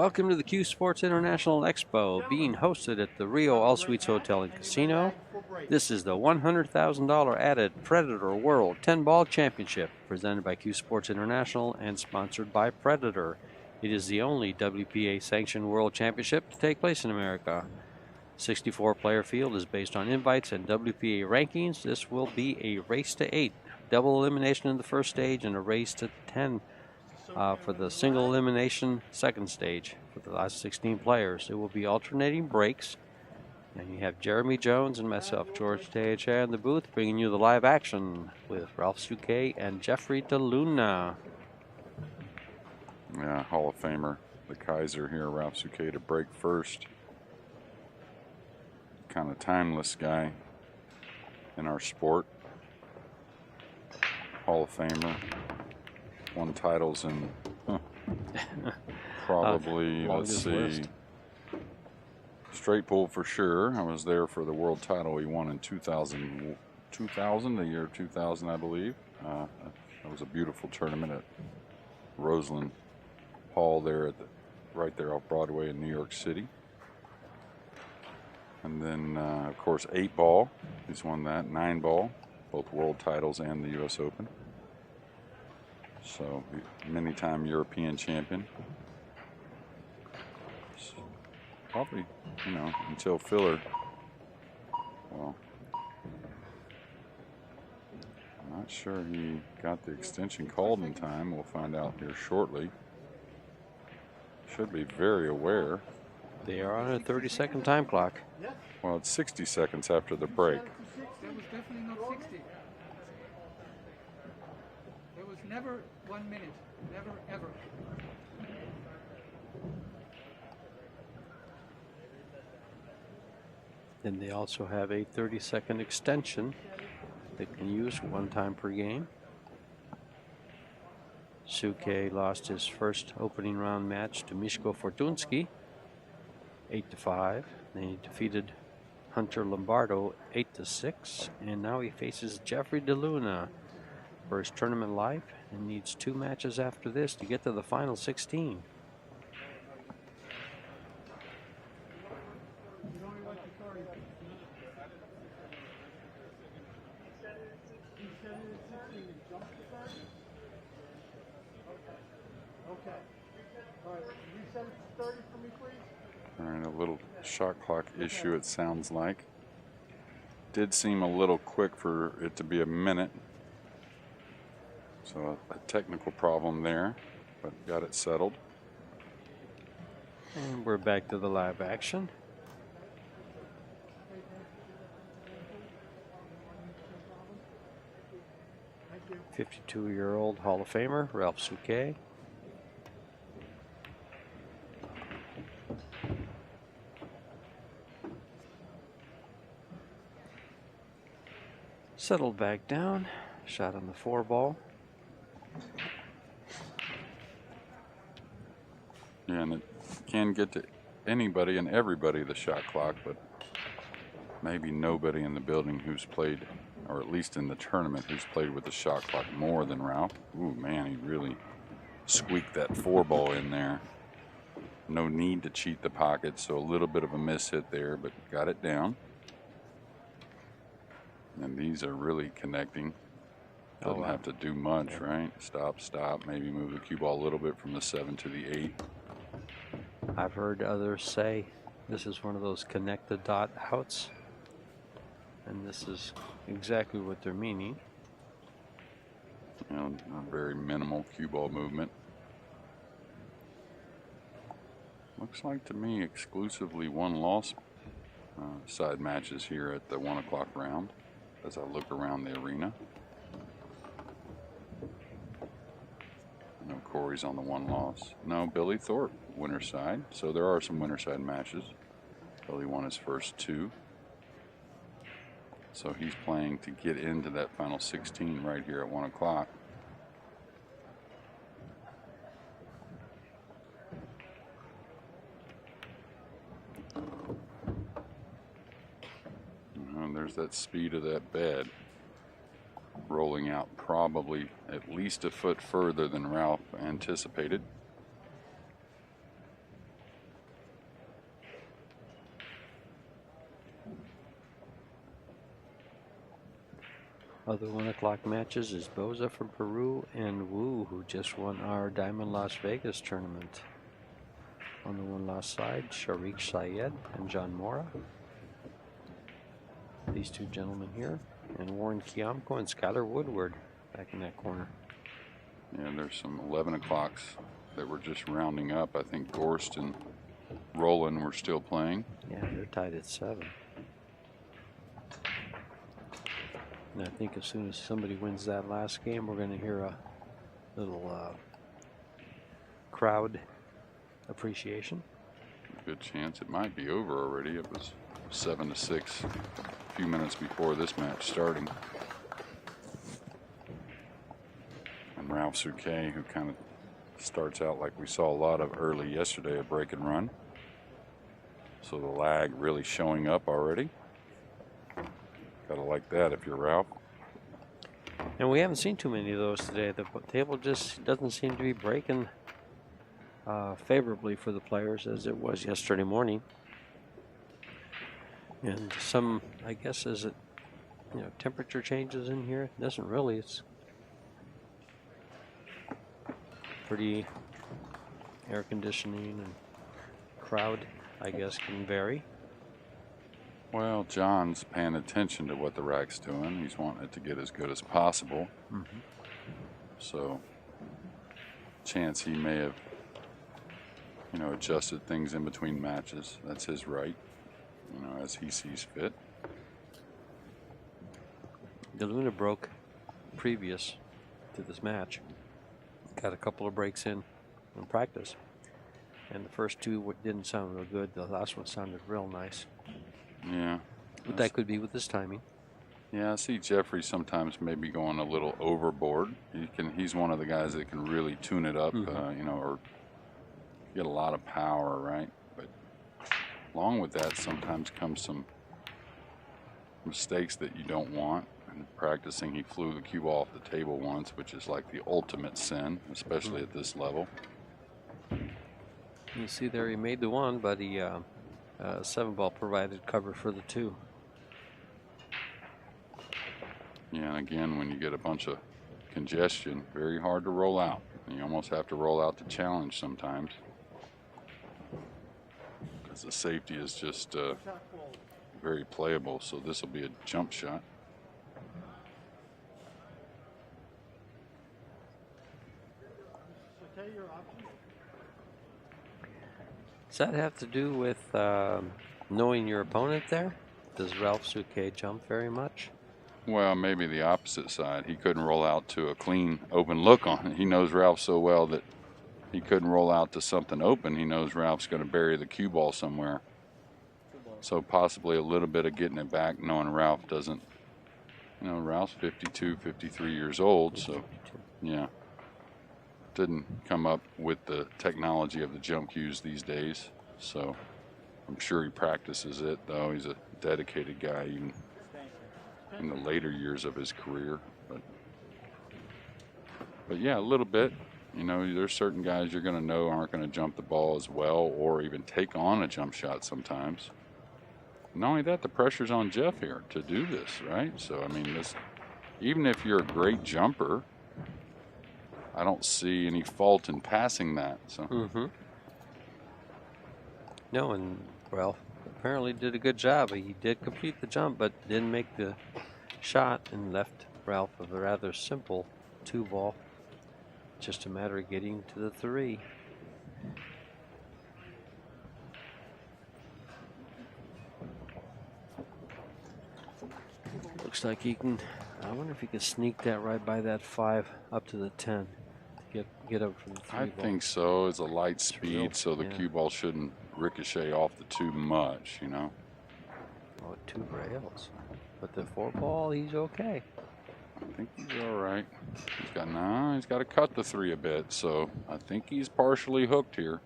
Welcome to the CueSports International Expo, being hosted at the Rio All Suites Hotel and Casino. This is the $100,000 added Predator World 10-Ball Championship, presented by CueSports International and sponsored by Predator. It is the only WPA-sanctioned World Championship to take place in America. 64-player field is based on invites and WPA rankings. This will be a race to 8, double elimination in the first stage, and a race to 10 for the single elimination second stage for the last 16 players. It will be alternating breaks. And you have Jeremy Jones and myself, George Teacha, in the booth, bringing you the live action with Ralph SOUQUET and Jeffrey DeLuna. Yeah, Hall of Famer, the Kaiser here, Ralph SOUQUET to break first. Kind of timeless guy in our sport. Hall of Famer. Won titles in probably, let's see, list. straight pull for sure. I was there for the world title he won in 2000, the year 2000, I believe. That was a beautiful tournament at Roseland Hall there, right there off Broadway in New York City. And then, of course, 8-ball. He's won that. 9-ball, both world titles and the U.S. Open. So, many-time European champion. So, probably, you know, until filler. Well, I'm not sure he got the extension called in time. We'll find out here shortly. Should be very aware. They are on a 30-second time clock. Well, it's 60 seconds after the break. That was definitely not 60. There was never 1 minute. Never, ever. Then they also have a 30-second extension they can use one time per game. SOUQUET lost his first opening round match to Miško Fortunski, 8-5. Then he defeated Hunter Lombardo 8-6, and now he faces Jeffrey DeLuna for his tournament life and needs 2 matches after this to get to the final 16. All right, a little shot clock issue, it sounds like. Did seem a little quick for it to be a minute. So a technical problem there, but got it settled. And we're back to the live action. '52-year-old Hall of Famer Ralph SOUQUET. Settled back down, shot on the 4-ball. Yeah, and it can get to anybody and everybody, the shot clock, but maybe nobody in the building who's played, or at least in the tournament, who's played with the shot clock more than Ralph. Ooh, man, he really squeaked that 4-ball in there. No need to cheat the pocket, so a little bit of a miss hit there, but got it down. And these are really connecting. Doesn't have to do much, right? Stop, stop, maybe move the cue ball a little bit from the 7 to the 8. I've heard others say this is one of those connect the dot outs, and this is exactly what they're meaning. You know, a very minimal cue ball movement. Looks like to me exclusively one-loss side matches here at the 1 o'clock round as I look around the arena. No, Corey's on the 1 loss. No, Billy Thorpe, winner side. So there are some winner side matches. Billy won his first 2. So he's playing to get into that final 16 right here at 1 o'clock. And there's that speed of that bed. Rolling out probably at least a foot further than Ralph anticipated. Other 1 o'clock matches is Boza from Peru and Wu, who just won our Diamond Las Vegas tournament. On the 1-loss side, Sharik Syed and John Mora. These two gentlemen here. And Warren Kiamko and Skylar Woodward back in that corner. Yeah, there's some 11 o'clocks that were just rounding up. I think Gorst and Roland were still playing. Yeah, they're tied at 7. And I think as soon as somebody wins that last game, we're going to hear a little crowd appreciation. Good chance it might be over already. It was 7-6 a few minutes before this match starting. And Ralph Souquet, who kind of starts out like we saw a lot of early yesterday, a break and run. So the lag really showing up already. Gotta like that if you're Ralph. And we haven't seen too many of those today. The table just doesn't seem to be breaking favorably for the players as it was yesterday morning. And some, I guess, as it, temperature changes in here, it doesn't really. It's pretty air conditioning and crowd, I guess, can vary. Well, John's paying attention to what the rack's doing. He's wanting it to get as good as possible. Mm-hmm. So, chance he may have, adjusted things in between matches. That's his right, as he sees fit. DeLuna broke previous to this match. Got a couple of breaks in practice. And the first two didn't sound real good. The last one sounded real nice. Yeah. But that could be with his timing. Yeah, I see Jeffrey sometimes maybe going a little overboard. He's one of the guys that can really tune it up, or get a lot of power, right? But along with that sometimes comes some mistakes that you don't want. And practicing, he flew the cue ball off the table once, which is like the ultimate sin, especially at this level. You see there, he made the 1, but he 7-ball provided cover for the 2. Yeah, and again, when you get a bunch of congestion, very hard to roll out. You almost have to roll out to challenge sometimes, because the safety is just very playable. So this will be a jump shot. Does that have to do with knowing your opponent there? Does Ralph Souquet jump very much? Well, maybe the opposite side. He couldn't roll out to a clean, open look on it. He knows Ralph so well that he couldn't roll out to something open. He knows Ralph's going to bury the cue ball somewhere. So possibly a little bit of getting it back, knowing Ralph doesn't, Ralph's 52, 53 years old, so yeah. Didn't come up with the technology of the jump cues these days, so I'm sure he practices it, though. He's a dedicated guy even in the later years of his career. But yeah, a little bit. There's certain guys you're going to know aren't going to jump the ball as well or even take on a jump shot sometimes. Not only that, the pressure's on Jeff here to do this, right? So, I mean, even if you're a great jumper, I don't see any fault in passing that. So. No, and Ralph apparently did a good job. He did complete the jump, but didn't make the shot and left Ralph with a rather simple 2-ball. Just a matter of getting to the 3. Looks like he can. I wonder if he can sneak that right by that 5 up to the 10. Get up from the 3 I ball. think so. It's a light speed, so the cue ball shouldn't ricochet off the 2 much, Oh, 2 rails. But the 4-ball, he's okay. I think he's all right. He's got to cut the 3 a bit, so I think he's partially hooked here.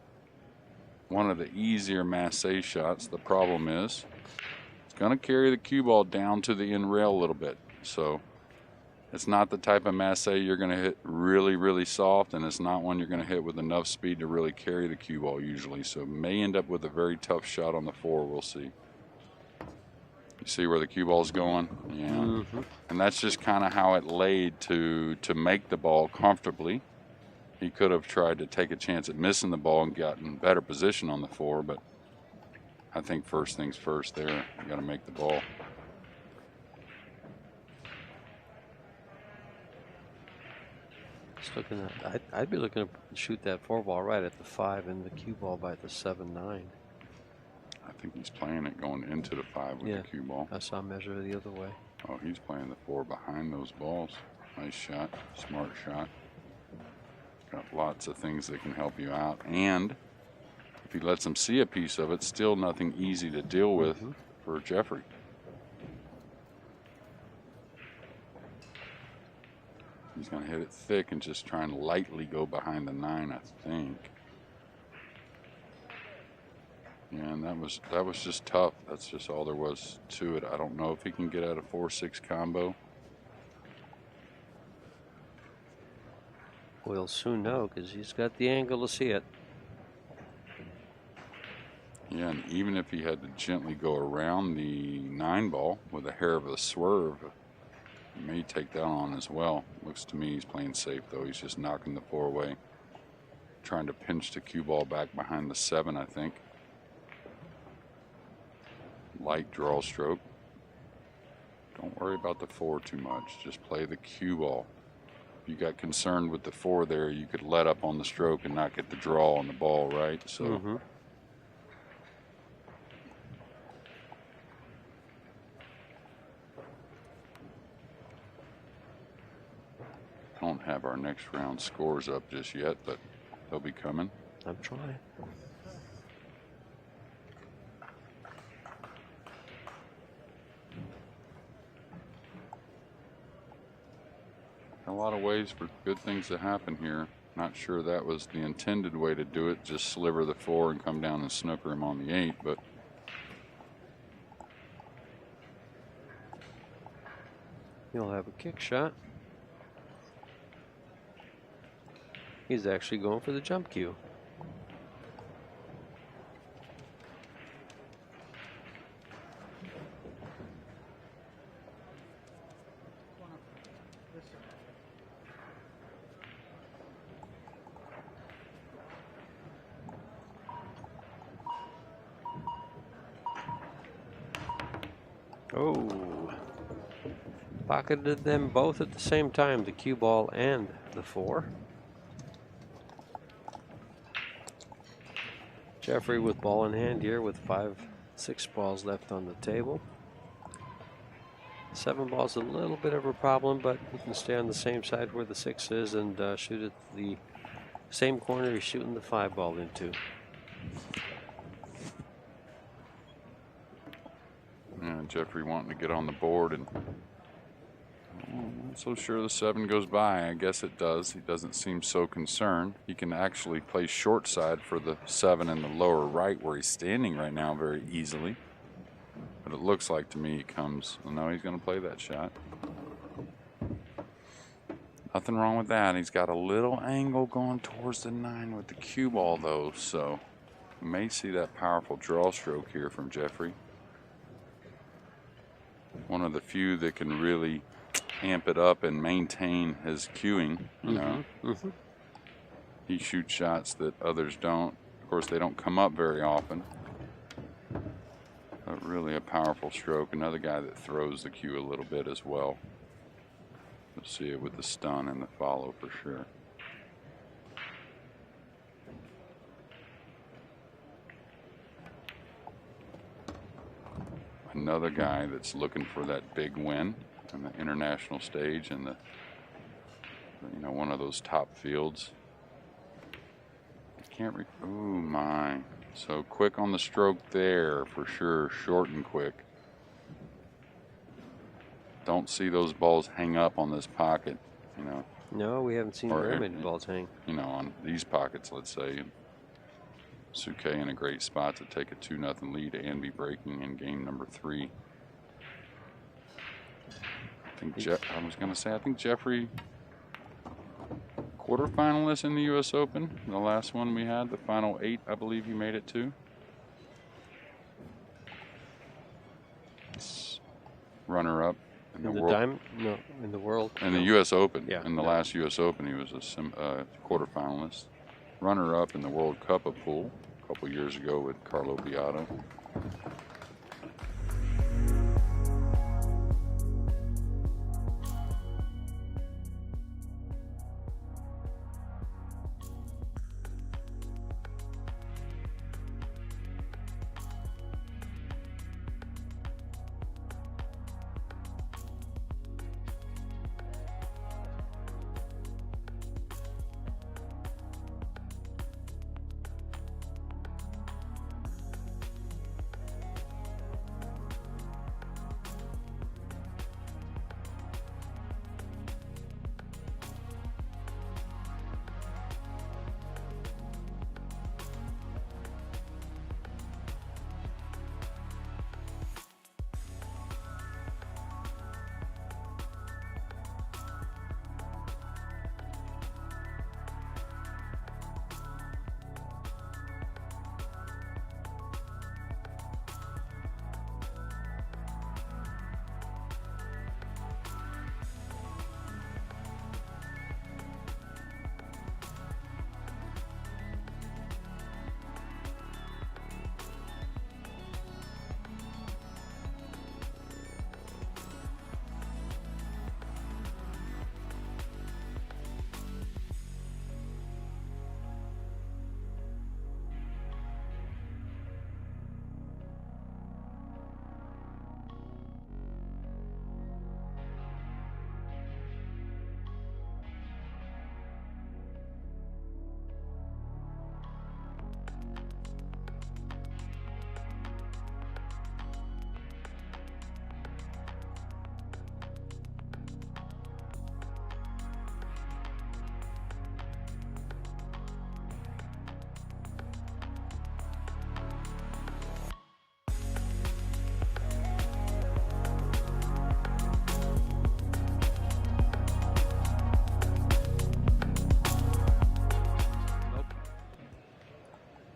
One of the easier masse shots. The problem is it's going to carry the cue ball down to the end rail a little bit, so it's not the type of masse you're going to hit really, really soft, and it's not one you're going to hit with enough speed to really carry the cue ball usually. So it may end up with a very tough shot on the 4. We'll see. You see where the cue ball's going? Yeah. And that's just kind of how it laid to make the ball comfortably. He could have tried to take a chance at missing the ball and gotten better position on the 4, but I think first things first there. You got to make the ball. Just looking at, I'd be looking to shoot that 4 ball right at the 5 and the cue ball by the 7-9. I think he's playing it going into the 5 with the cue ball. I saw him measure the other way. Oh, he's playing the 4 behind those balls. Nice shot, smart shot. Got lots of things that can help you out. And if he lets him see a piece of it, still nothing easy to deal with for Jeffrey. He's going to hit it thick and just try and lightly go behind the 9, I think. Yeah, and that was just tough. That's just all there was to it. I don't know if he can get out a 4-6 combo. We'll soon know because he's got the angle to see it. Yeah, and even if he had to gently go around the 9 ball with a hair of a swerve, he may take that on as well. Looks to me he's playing safe though. He's just knocking the 4 away. Trying to pinch the cue ball back behind the 7, I think. Light draw stroke. Don't worry about the 4 too much. Just play the cue ball. If you got concerned with the 4 there, you could let up on the stroke and not get the draw on the ball, right? So. Don't have our next round scores up just yet, but they'll be coming. I'm trying. A lot of ways for good things to happen here. Not sure that was the intended way to do it, just sliver the 4 and come down and snooker him on the 8, but He'll have a kick shot. He's actually going for the jump cue. Oh, pocketed them both at the same time, the cue ball and the 4. Jeffrey with ball in hand here with 6 balls left on the table. 7 balls a little bit of a problem, but he can stay on the same side where the 6 is and shoot at the same corner he's shooting the 5 ball into. yeah, Jeffrey wanting to get on the board, and I'm not so sure the 7 goes by. I guess it does. He doesn't seem so concerned. He can actually play short side for the 7 in the lower right where he's standing right now very easily. But it looks like to me he comes, well, no, he's going to play that shot. Nothing wrong with that. He's got a little angle going towards the 9 with the cue ball though, so you may see that powerful draw stroke here from Jeffrey. One of the few that can really amp it up and maintain his cueing, you know. He shoots shots that others don't. Of course, they don't come up very often. But really a powerful stroke. Another guy that throws the cue a little bit as well. You'll see it with the stun and the follow for sure. Another guy that's looking for that big win on the international stage and the, you know, one of those top fields. I can't oh my. So quick on the stroke there for sure, short and quick. Don't see those balls hang up on this pocket, you know. No, we haven't seen very many balls hang. You know, on these pockets, let's say. SOUQUET in a great spot to take a 2-0 lead and be breaking in game number 3. I was going to say, I think Jeffrey, quarterfinalist in the U.S. Open, the last one we had, the final 8, I believe he made it to. runner-up in the In the world. diamond? No, in the world. In the U.S. Open. Yeah. In the last U.S. Open, he was a quarterfinalist. Runner-up in the World Cup of pool a couple years ago with Carlo Beato.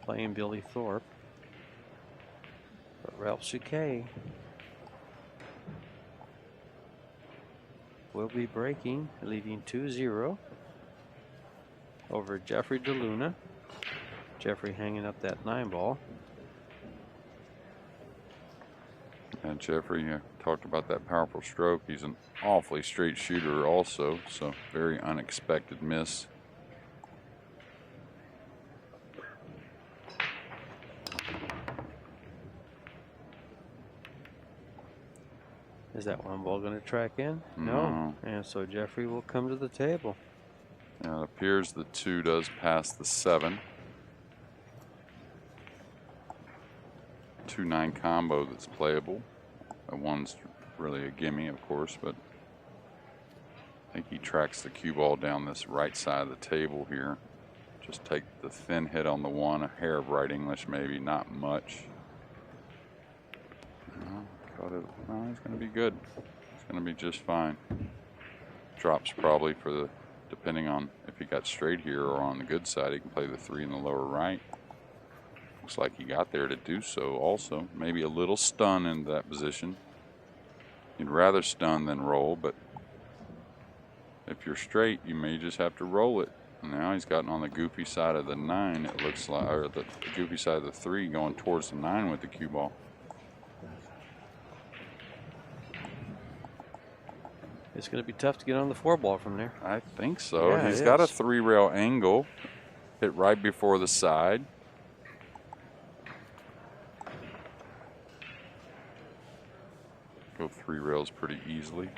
Playing Billy Thorpe. But Ralph Souquet will be breaking, leading 2-0 over Jeffrey DeLuna. Jeffrey hanging up that 9-ball. And Jeffrey talked about that powerful stroke. He's an awfully straight shooter also, so very unexpected miss. Is that 1 ball going to track in? No. And so Jeffrey will come to the table. Now it appears the 2 does pass the 7. 2-9 combo that's playable. That 1's really a gimme, of course, but I think he tracks the cue ball down this right side of the table here. Just take the thin hit on the 1, a hair of right English maybe, not much. No, he's going to be good. It's going to be just fine. Drops probably for the, depending on if he got straight here or on the good side, he can play the 3 in the lower right. Looks like he got there to do so also. Maybe a little stun in that position. You'd rather stun than roll, but if you're straight, you may just have to roll it. Now he's gotten on the goofy side of the 9, it looks like, or the goofy side of the 3 going towards the 9 with the cue ball. It's going to be tough to get on the 4-ball from there. I think so. Yeah, he's got a 3-rail angle. Hit right before the side. Go 3 rails pretty easily.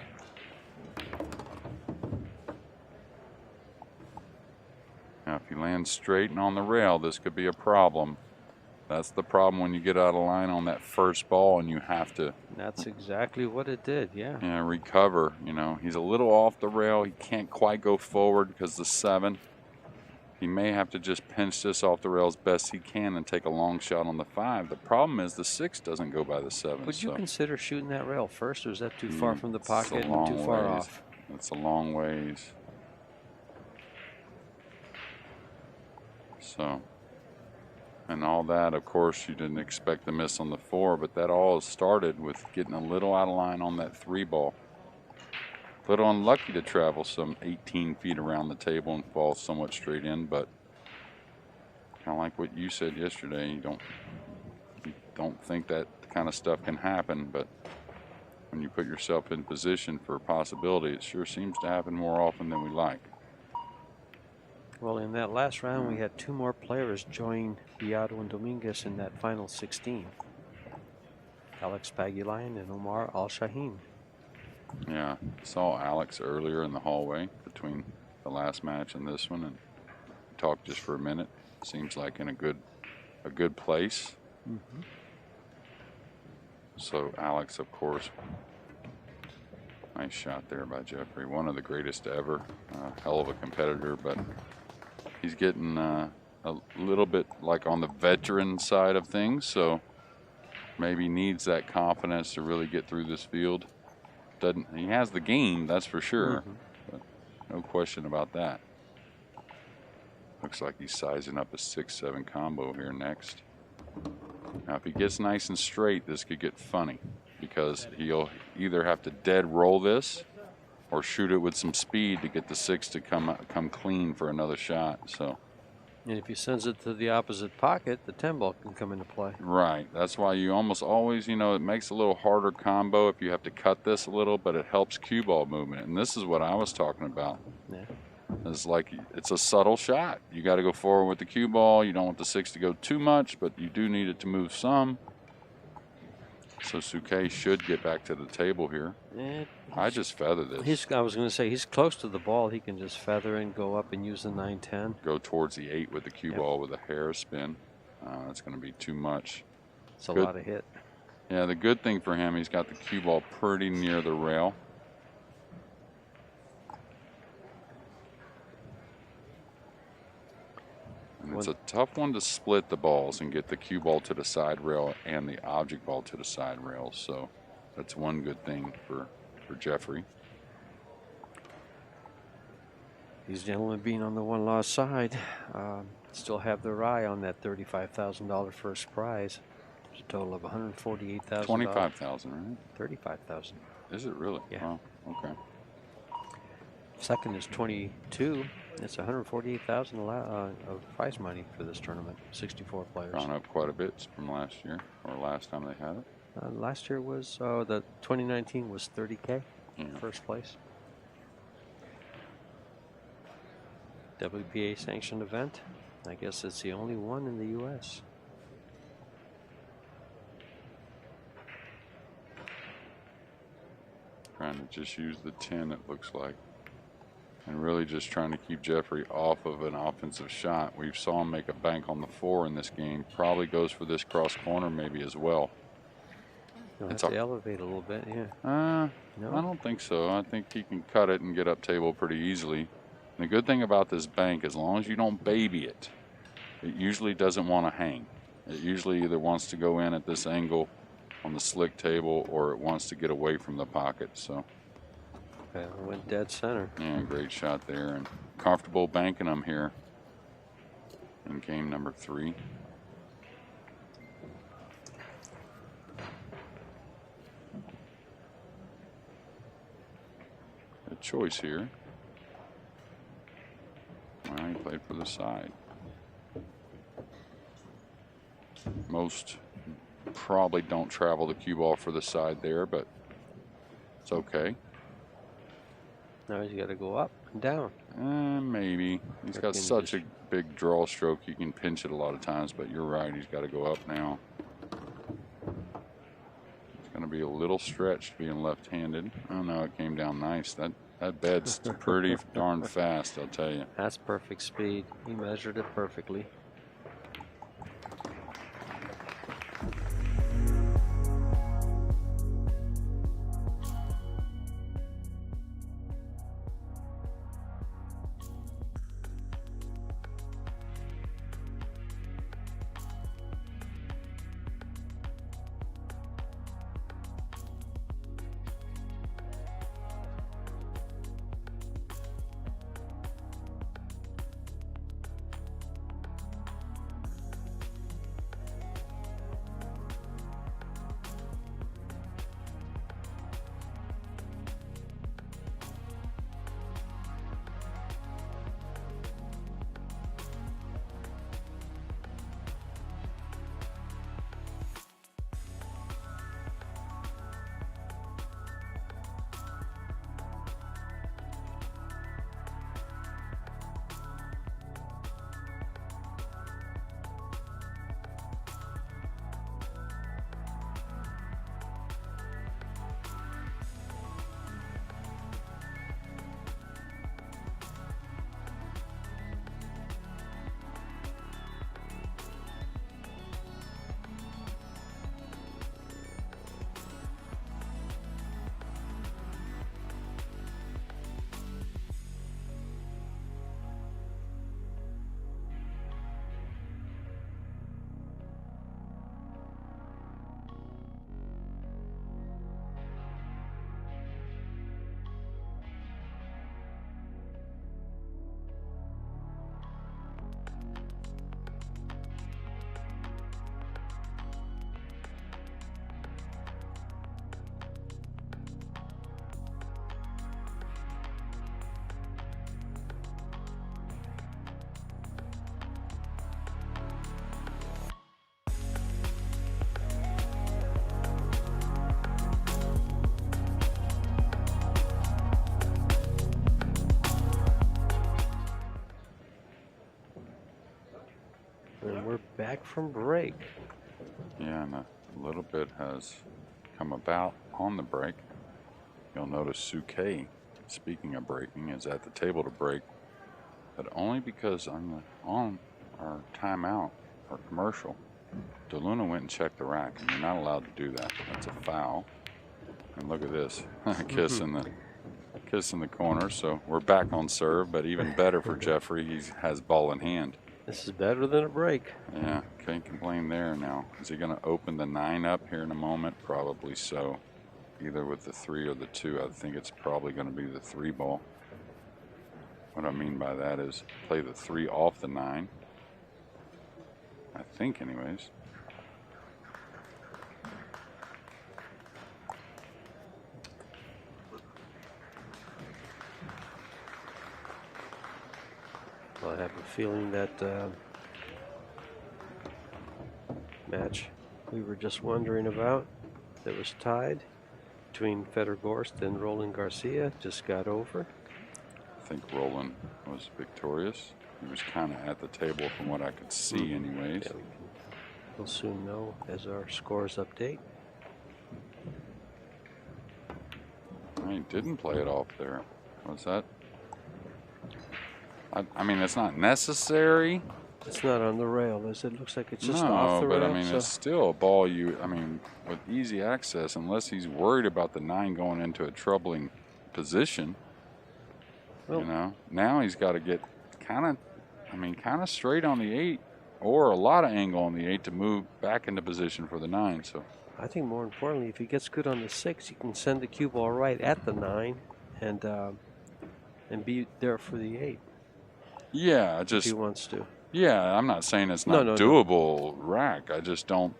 Now if he lands straight and on the rail, this could be a problem. That's the problem when you get out of line on that first ball and you have to. That's exactly what it did, yeah. And recover. You know, he's a little off the rail. He can't quite go forward because the 7. He may have to just pinch this off the rail as best he can and take a long shot on the 5. The problem is the 6 doesn't go by the 7. Would you consider shooting that rail first, or is that too far from the It's pocket a and long too far ways. off? It's a long ways. So and all that. Of course, you didn't expect the miss on the 4, but that all started with getting a little out of line on that 3 ball. A little unlucky to travel some 18 feet around the table and fall somewhat straight in, but kind of like what you said yesterday, you don't think that kind of stuff can happen, but when you put yourself in position for a possibility, it sure seems to happen more often than we like. Well, in that last round, we had 2 more players join Beato and Dominguez in that final 16. Alex Pagulayan and Omar Al-Shaheen. Yeah, saw Alex earlier in the hallway between the last match and this one, and talked just for a minute. Seems like in a good place. Mm-hmm. So Alex, of course, nice shot there by Jeffrey. One of the greatest ever. Hell of a competitor, but he's getting a little bit like on the veteran side of things, so maybe needs that confidence to really get through this field. He has the game, that's for sure, but no question about that. Looks like he's sizing up a 6-7 combo here next. Now, if he gets nice and straight, this could get funny because he'll either have to dead roll this or shoot it with some speed to get the 6 to come clean for another shot. So, and if he sends it to the opposite pocket, the 10 ball can come into play. Right. That's why you almost always, it makes a little harder combo if you have to cut this a little, but it helps cue ball movement. And this is what I was talking about. Yeah. It's like it's a subtle shot. You got to go forward with the cue ball. You don't want the 6 to go too much, but you do need it to move some. So SOUQUET should get back to the table here. I just feather this. I was going to say, he's close to the ball. He can just feather and go up and use the 9-10. Go towards the 8 with the cue ball with a hair spin. That's going to be too much. It's a lot of hit. Yeah, the good thing for him, he's got the cue ball pretty near the rail. And it's a tough one to split the balls and get the cue ball to the side rail and the object ball to the side rail. So that's one good thing for Jeffrey. These gentlemen being on the one loss side still have their eye on that $35,000 first prize. It's a total of $148,000. $25,000, right? $35,000. Is it really? Yeah. Oh, okay. Second is 22. It's $148,000 of prize money for this tournament. 64 players. Gone up quite a bit from last year or last time they had it. Last year was the 2019 was $30K. First place. WPA sanctioned event. I guess it's the only one in the U.S. Trying to just use the 10, it looks like. And really just trying to keep Jeffrey off of an offensive shot. We saw him make a bank on the 4 in this game. Probably goes for this cross corner maybe as well. You'll have to elevate a little bit, No? I don't think so. I think he can cut it and get up table pretty easily. And the good thing about this bank, as long as you don't baby it, it usually doesn't want to hang. It usually either wants to go in at this angle on the slick table or it wants to get away from the pocket. So. Okay, went dead center. Yeah, great shot there, and comfortable banking them here in game number 3. A choice here. Well, he played for the side. Most probably don't travel the cue ball for the side there, but it's okay. Now he's got to go up and down. Maybe. He's got such a big draw stroke, you can pinch it a lot of times, but you're right, he's got to go up now. It's going to be a little stretched being left-handed. Oh, no, it came down nice. That bed's pretty darn fast, I'll tell you. That's perfect speed. He measured it perfectly. from break. Yeah, and a little bit has come about on the break. You'll notice SOUQUET, speaking of breaking, is at the table to break, but only because on our timeout, our commercial, DeLuna went and checked the rack, and you're not allowed to do that. That's a foul. And look at this, kiss in the corner. So we're back on serve, but even better for Jeffrey, he has ball in hand. This is better than a break. Yeah, can't complain there now. Is he going to open the 9 up here in a moment? Probably so. Either with the 3 or the 2. I think it's probably going to be the 3 ball. What I mean by that is play the 3 off the 9. I think anyways. Well, I have a feeling that match we were just wondering about that was tied between Fedor Gorst and Roland Garcia just got over. I think Roland was victorious. He was kind of at the table from what I could see anyways. Yeah, we'll soon know as our scores update. He didn't play it off there. Was that? I mean, it's not necessary. It's not on the rail, is it? Looks like it's just No, off the rail. but I mean, it's still a ball with easy access, unless he's worried about the 9 going into a troubling position. Well, you know, now he's got to get kind of straight on the 8 or a lot of angle on the 8 to move back into position for the 9. So I think more importantly, if he gets good on the 6, he can send the cue ball right at the 9 and be there for the 8. Yeah, if he wants to. Yeah, I'm not saying it's not doable rack. I just don't,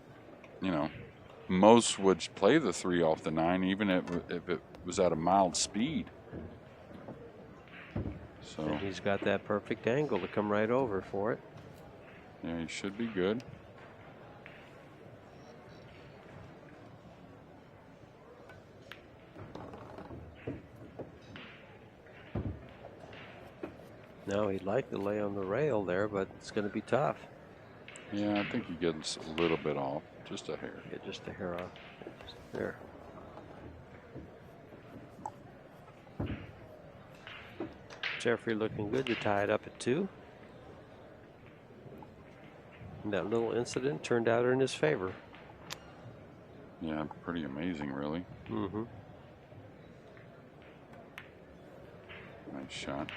most would play the 3 off the 9 even if it was at a mild speed. So and he's got that perfect angle to come right over for it. Yeah, he should be good. Now he'd like to lay on the rail there, but it's going to be tough. Yeah, I think he gets a little bit off, just a hair. Yeah, just a hair off. Just there. Jeffrey looking good to tie it up at 2. And that little incident turned out in his favor. Yeah, pretty amazing, really. Mm-hmm. Nice shot.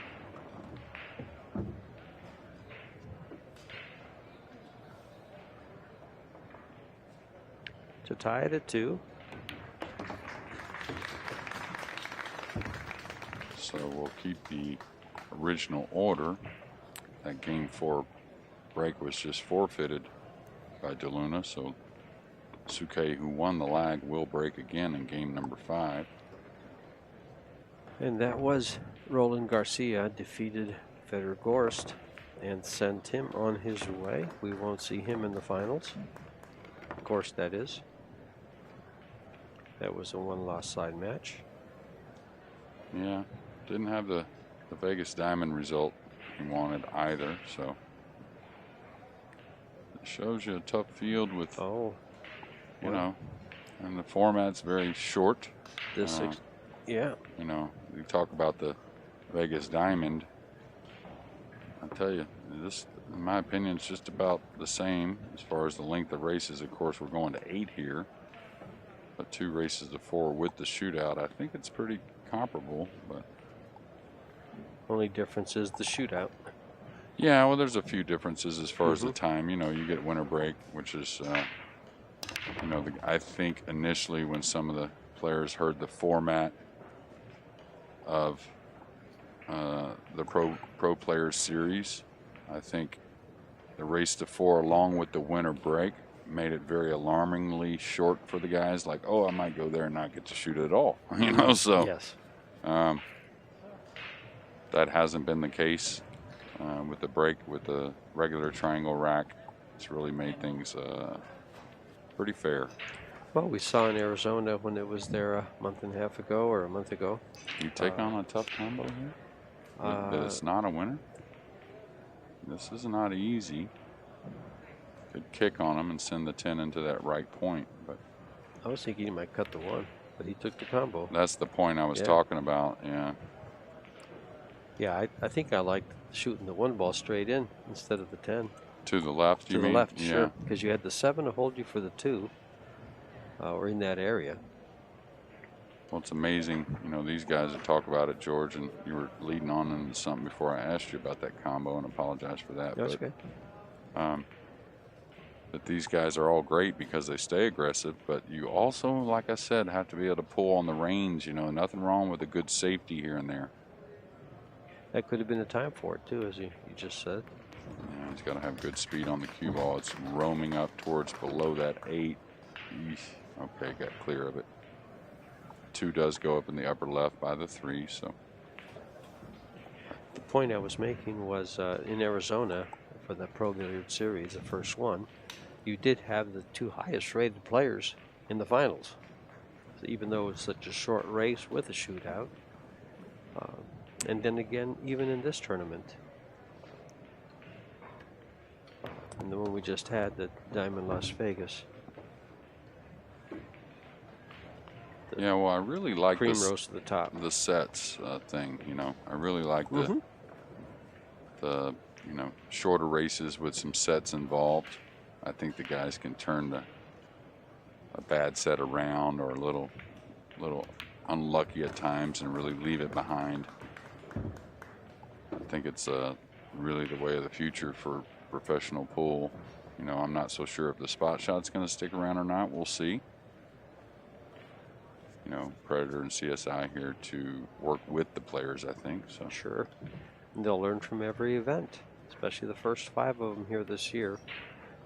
To tie it at 2. So we'll keep the original order. That game 4 break was just forfeited by DeLuna, so SOUQUET, who won the lag, will break again in game number 5. And that was Roland Garcia defeated Fedor Gorst and sent him on his way. We won't see him in the finals. Of course, that is. That was a 1-loss side match. Yeah, didn't have the Vegas Diamond result he wanted either, so it shows you a tough field with, you know, and the format's very short. Yeah. You know, we talk about the Vegas Diamond. I tell you, this, in my opinion, is just about the same as far as the length of races. Of course, we're going to 8 here, but 2 races to 4 with the shootout. I think it's pretty comparable, but only difference is the shootout. Yeah, well, there's a few differences as far as the time. You know, you get winter break, which is, you know, I think initially when some of the players heard the format of the Pro Players Series, I think the race to 4 along with the winter break made it very alarmingly short for the guys. Like, oh, I might go there and not get to shoot at all. You know, so yes. That hasn't been the case with the break, with the regular triangle rack. It's really made things pretty fair. Well, we saw in Arizona when it was there a month and a half ago or a month ago. You take on a tough combo here? That it's not a winner? This is not easy. Could kick on him and send the 10 into that right point, but I was thinking he might cut the 1, but he took the combo. that's the point I was talking about. Yeah. Yeah, I think I liked shooting the 1 ball straight in instead of the 10. To the left, you mean? To the left, yeah. sure. Because you had the 7 to hold you for the 2, or in that area. Well, it's amazing. You know, these guys that talk about it, George, and you were leading on into something before I asked you about that combo, and apologize for that. That's okay. But these guys are all great because they stay aggressive, but you also, like I said, have to be able to pull on the range. You know, nothing wrong with a good safety here and there. That could have been a time for it, too, as you just said. Yeah, he's got to have good speed on the cue ball. It's roaming up towards below that 8. Eesh. Okay, got clear of it. 2 does go up in the upper left by the 3, so. The point I was making was in Arizona, for the Pro Billiard Series, the first one, you did have the 2 highest rated players in the finals. So even though it's such a short race with a shootout. And then again, even in this tournament. And the one we just had, the Diamond Las Vegas. Yeah, well, I really like cream this, roast to the top. the sets thing. You know, I really like the you know, shorter races with some sets involved. I think the guys can turn a bad set around, or a little unlucky at times, and really leave it behind. I think it's really the way of the future for professional pool. You know, I'm not so sure if the spot shot's going to stick around or not. We'll see. You know, Predator and CSI here to work with the players, I think. So sure, and they'll learn from every event, especially the first 5 of them here this year,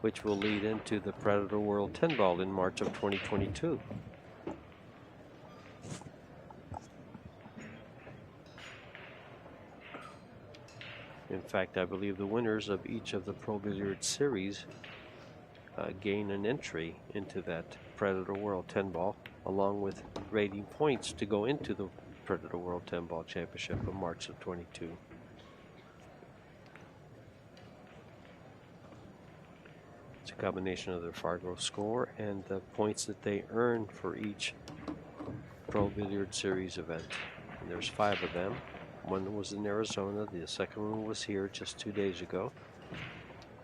which will lead into the Predator World 10 Ball in March of 2022. In fact, I believe the winners of each of the Pro Billiard Series gain an entry into that Predator World 10 Ball, along with rating points to go into the Predator World 10 Ball Championship in March of 22. It's a combination of their Fargo score and the points that they earn for each Pro Billiard Series event. And there's 5 of them. One was in Arizona, the second one was here just 2 days ago.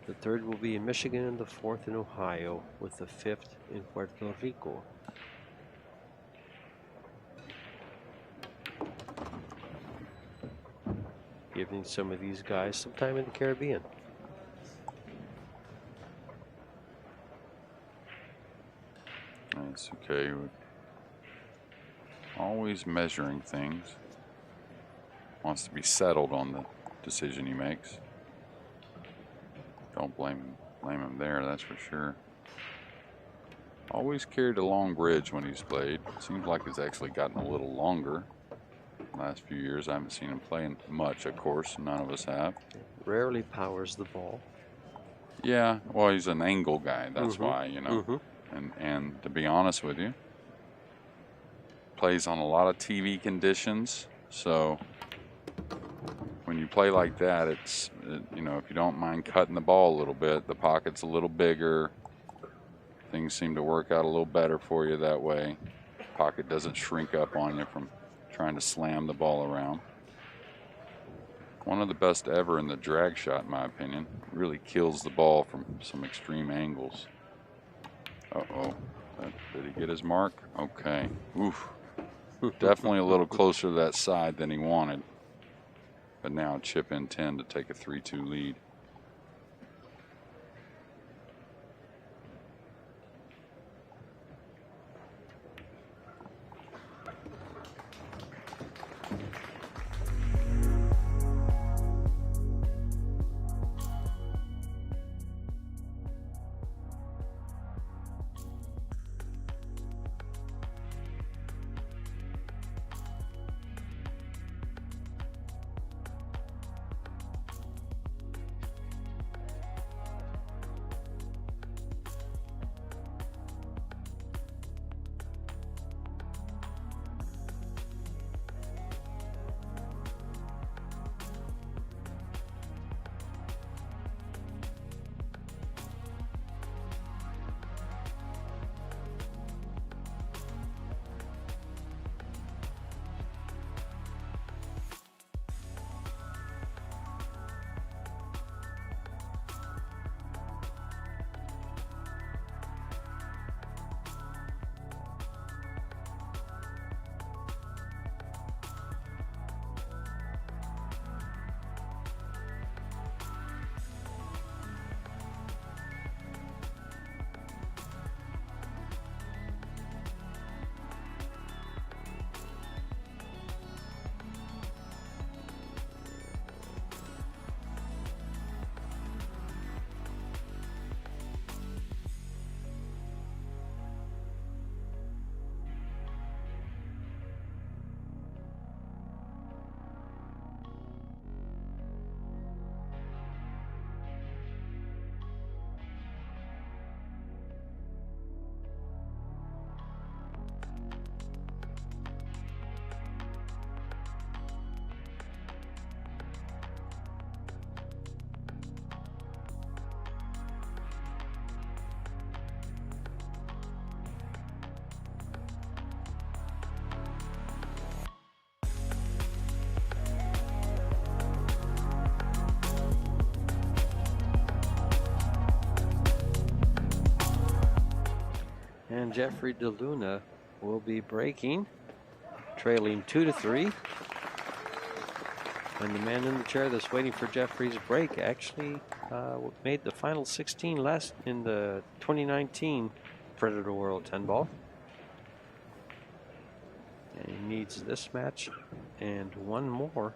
The third will be in Michigan, and the 4th in Ohio, with the 5th in Puerto Rico. Giving some of these guys some time in the Caribbean. that's okay. We're always measuring things. Wants to be settled on the decision he makes. Don't blame him there, that's for sure. Always carried a long bridge when he's played. Seems like it's actually gotten a little longer. Last few years I haven't seen him playing much, of course. None of us have. Rarely powers the ball. Yeah, well, he's an angle guy, that's why, you know. And to be honest with you, plays on a lot of TV conditions, so when you play like that, you know, if you don't mind cutting the ball a little bit, the pocket's a little bigger, things seem to work out a little better for you that way. Pocket doesn't shrink up on you from trying to slam the ball around. One of the best ever in the drag shot, in my opinion. Really kills the ball from some extreme angles. Uh-oh. Did he get his mark? Okay. Oof. Definitely a little closer to that side than he wanted. But now chip in 10 to take a 3-2 lead. And Jeffrey DeLuna will be breaking, trailing 2-3. And the man in the chair that's waiting for Jeffrey's break actually made the final 16 last in the 2019 Predator World 10 ball. And he needs this match and one more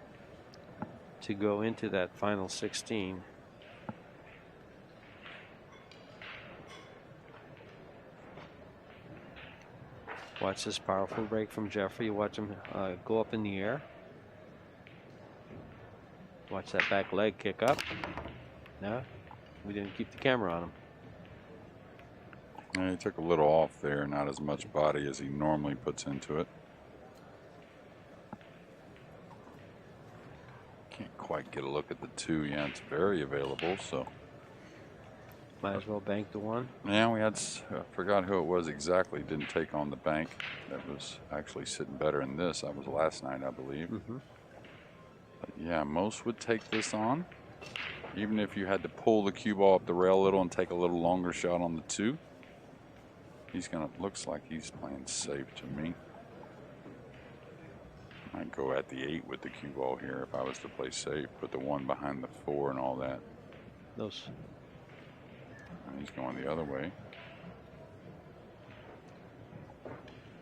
to go into that final 16. Watch this powerful break from Jeffrey. Watch him go up in the air. Watch that back leg kick up. No, we didn't keep the camera on him. Yeah, he took a little off there, not as much body as he normally puts into it. Can't quite get a look at the 2. Yeah, it's very available, so. Might as well bank the 1. Yeah, we had, I forgot who it was exactly, didn't take on the bank. That was actually sitting better in this. That was last night, I believe. But yeah, most would take this on. Even if you had to pull the cue ball up the rail a little and take a little longer shot on the 2. He's gonna, looks like he's playing safe to me. I'd go at the 8 with the cue ball here if I was to play safe. Put the 1 behind the 4 and all that. Those. And he's going the other way.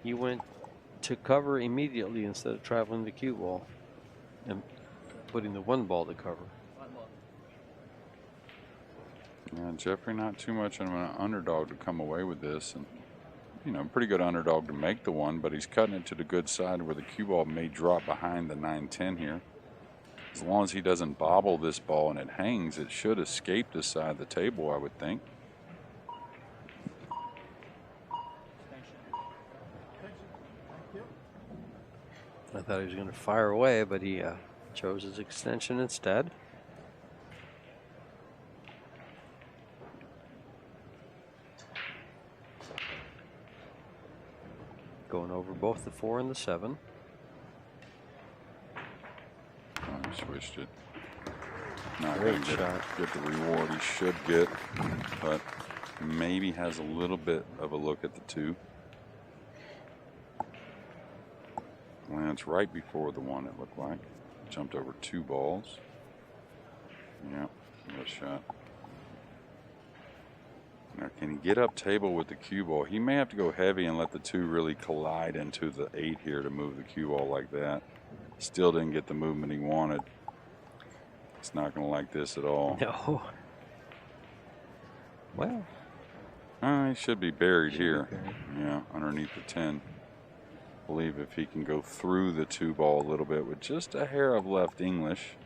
You went to cover immediately instead of traveling the cue ball and putting the 1 ball to cover. Yeah, Jeffrey not too much of an underdog to come away with this, and you know, pretty good underdog to make the 1, but he's cutting it to the good side where the cue ball may drop behind the 9-10 here. As long as he doesn't bobble this ball and it hangs, it should escape this side of the table, I would think. I thought he was going to fire away, but he chose his extension instead. Going over both the 4 and the 7. Oh, he switched it. Not Great going shot. to get the reward he should get, but maybe has a little bit of a look at the 2. Lands right before the 1, it looked like. Jumped over 2 balls. Yeah, good shot. Now, can he get up table with the cue ball? He may have to go heavy and let the 2 really collide into the 8 here to move the cue ball like that. Still didn't get the movement he wanted. It's not going to like this at all. No. Well. He should be buried here. Yeah, underneath the 10. I believe if he can go through the 2 ball a little bit with just a hair of left English.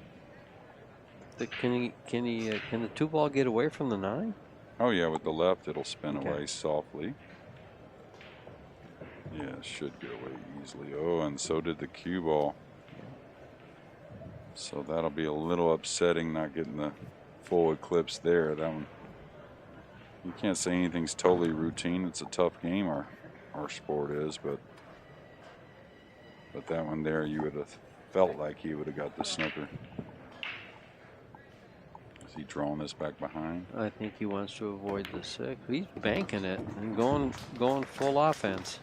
Can the 2 ball get away from the 9? Oh yeah, with the left it'll spin Okay. away softly. Yeah, it should get away easily. Oh, and so did the cue ball. So that'll be a little upsetting not getting the full eclipse there. That one, you can't say anything's totally routine. It's a tough game, our sport is, but that one there, you would have felt like he would have got the snooker. Is he drawing this back behind? I think he wants to avoid the 6. He's banking it and going full offense.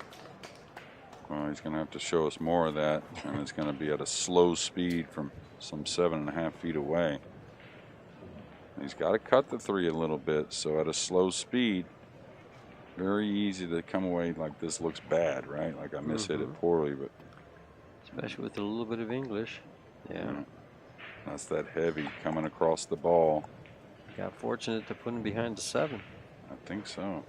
Well, he's going to have to show us more of that, and it's going to be at a slow speed from some 7.5 feet away. He's got to cut the 3 a little bit, so at a slow speed, very easy to come away like this looks bad, right? Like I mishit it poorly, but especially with a little bit of English. Yeah. That's that heavy coming across the ball. Got fortunate to put him behind the 7. I think so.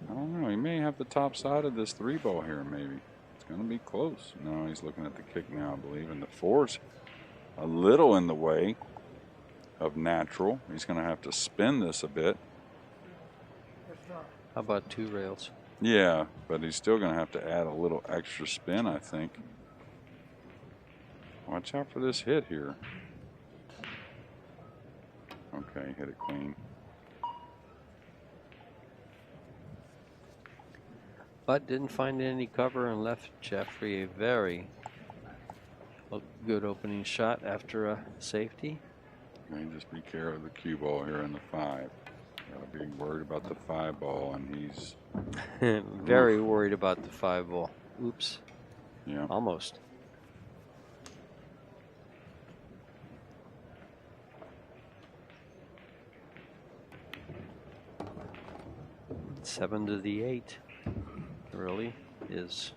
I don't know. He may have the top side of this 3 ball here, maybe. It's going to be close. No, he's looking at the kick now, I believe. And the 4's a little in the way of natural. He's going to have to spin this a bit. How about 2 rails? Yeah, but he's still going to have to add a little extra spin, I think. Watch out for this hit here. Okay, hit it clean. But didn't find any cover and left Jeffrey a very good opening shot after a safety. Okay, just be careful of the cue ball here in the 5. Gotta be worried about the 5-ball, and he's very worried about the 5-ball. Oops. yeah. Almost. Seven to the 8 really is.